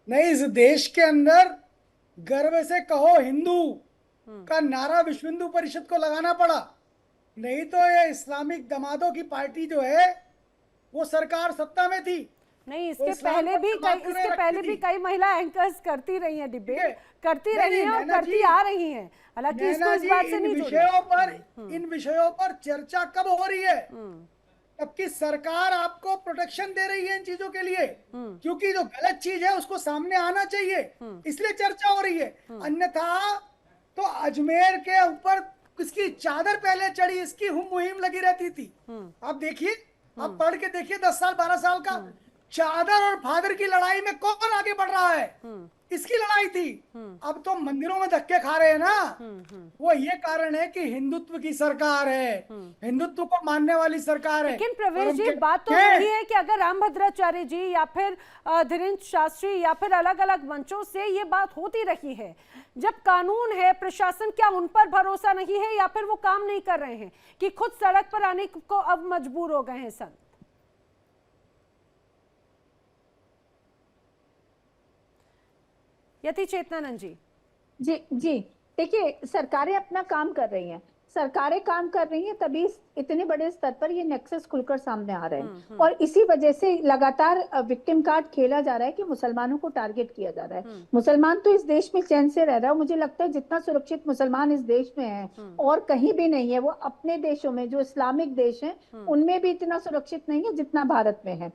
नहीं, इस देश के अंदर गर्व से कहो हिंदू का नारा विश्व हिंदू परिषद को लगाना पड़ा, नहीं तो ये इस्लामिक दमादों की पार्टी जो है वो सरकार सत्ता में थी। नहीं, इसके पहले भी कई महिला एंकर्स करती रही हैं, डिबेट करती रही हैं और करती आ रही हैं। हालांकि इसको इस बात से नहीं इन विषयों पर चर्चा कब हो रही है? जबकि सरकार आपको प्रोटेक्शन दे रही है इन चीजों के लिए, क्योंकि जो गलत चीज है उसको सामने आना चाहिए, इसलिए चर्चा हो रही है। अन्यथा तो अजमेर के ऊपर किसकी चादर पहले चढ़ी, इसकी मुहिम लगी रहती थी। आप देखिए, आप पढ़ के देखिए, 10 साल 12 साल का चादर और फादर की लड़ाई में कौन आगे बढ़ रहा है, इसकी लड़ाई थी। अब तो मंदिरों में धक्के खा रहे हैं ना, वो ये कारण है कि हिंदुत्व की सरकार है, हिंदुत्व को मानने वाली सरकार है। लेकिन प्रवेश जी, बात तो यही है कि अगर रामभद्राचार्य जी या फिर धीरेन्द्र शास्त्री या फिर अलग अलग मंचों से ये बात होती रही है, जब कानून है, प्रशासन, क्या उन पर भरोसा नहीं है या फिर वो काम नहीं कर रहे हैं कि खुद सड़क पर आने को अब मजबूर हो गए हैं संत? यति चेतनानंद जी। जी देखिए, सरकारें अपना काम कर रही हैं, सरकारें काम कर रही हैं, तभी इतने बड़े स्तर पर ये नेक्सस खुलकर सामने आ रहे हैं। और इसी वजह से लगातार विक्टिम कार्ड खेला जा रहा है कि मुसलमानों को टारगेट किया जा रहा है। मुसलमान तो इस देश में चैन से रह रहा है, मुझे लगता है जितना सुरक्षित मुसलमान इस देश में है और कहीं भी नहीं है। वो अपने देशों में जो इस्लामिक देश हैं उनमें भी इतना सुरक्षित नहीं है जितना भारत में है।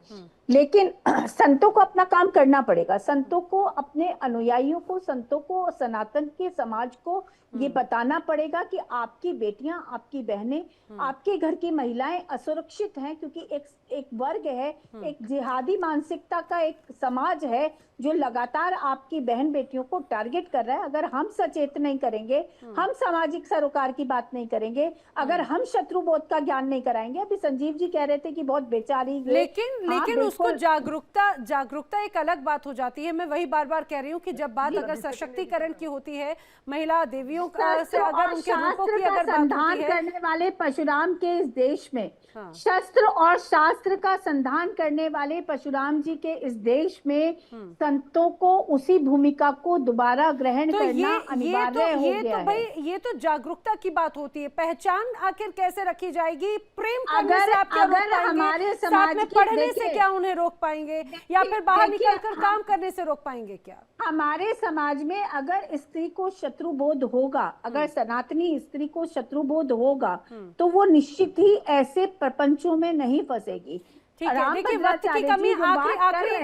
लेकिन संतों को अपना काम करना पड़ेगा, संतों को, अपने अनुयायियों को, संतों को, सनातन के समाज को ये बताना पड़ेगा कि आपकी बेटियां, आपकी बहनें, आपके घर की महिलाएं असुरक्षित हैं, क्योंकि एक वर्ग है, एक जिहादी मानसिकता का एक समाज है जो लगातार आपकी बहन बेटियों को टारगेट कर रहा है। अगर हम सचेत नहीं करेंगे, हम सामाजिक सरोकार की बात नहीं करेंगे, अगर हम शत्रुबोध का ज्ञान नहीं कराएंगे, अभी संजीव जी कह रहे थे कि बहुत बेचारी, लेकिन उसको जागरूकता एक अलग बात हो जाती है। मैं वही बार बार कह रही हूँ कि जब बात अगर सशक्तिकरण की होती है, महिला देवियों से अगर उनके रूपों की अगर बात होती है, करने वाले परशुराम के इस देश में, शस्त्र और शास्त्र का संधान करने वाले परशुराम जी के इस देश में संतों को उसी भूमिका को दोबारा ग्रहण करना अनिवार्य हो गया है। भाई ये तो जागरूकता की बात होती है। पहचान आखिर कैसे रखी जाएगी? प्रेम करने से आप क्या रोक पाएंगे? हमारे साथ समाज में पढ़ने से क्या उन्हें रोक पाएंगे, या फिर बाहर निकलकर काम करने से रोक पाएंगे क्या? हमारे समाज में अगर स्त्री को शत्रुबोध होगा, अगर सनातनी स्त्री को शत्रुबोध होगा, तो वो निश्चित ही ऐसे प्रपंचों में नहीं फंसेगी। ठीक है, देखिए वक्त की कमी।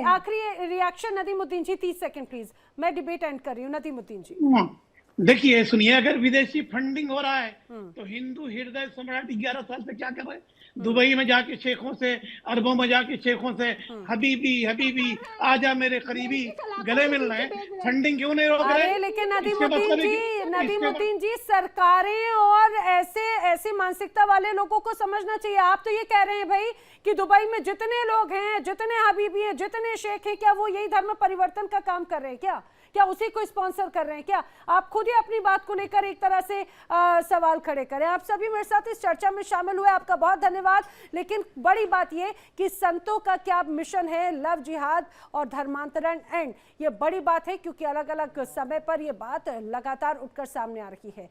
आखिरी reaction Nadimuddin ji, 30 second please, मैं डिबेट एंड कर रही हूँ। नदीमुद्दीन जी, देखिए सुनिए, अगर विदेशी फंडिंग हो रहा है तो हिंदू हृदय सम्राट 11 साल से क्या कर रहे हैं? दुबई में जाके शेखों से, अरबों में जाके शेखों से हबीबी हबीबी आजा मेरे करीबी गले मिल रहे हैं। फंडिंग क्यों नहीं रोक रहे? लेकिन नदीमुद्दीन जी, सरकारें और ऐसे मानसिकता वाले लोगों को समझना चाहिए। आप तो ये कह रहे हैं भाई कि दुबई में जितने लोग हैं, जितने हबीबी हैं, जितने शेख हैं, क्या वो यही धर्म परिवर्तन का काम कर रहे हैं? क्या उसी को स्पॉन्सर कर रहे हैं? क्या आप खुद ही अपनी बात को लेकर एक तरह से सवाल खड़े करें? आप सभी मेरे साथ इस चर्चा में शामिल हुए, आपका बहुत धन्यवाद। लेकिन बड़ी बात ये कि संतों का क्या मिशन है, लव जिहाद और धर्मांतरण एंड, ये बड़ी बात है, क्योंकि अलग अलग समय पर ये बात लगातार उठकर सामने आ रही है।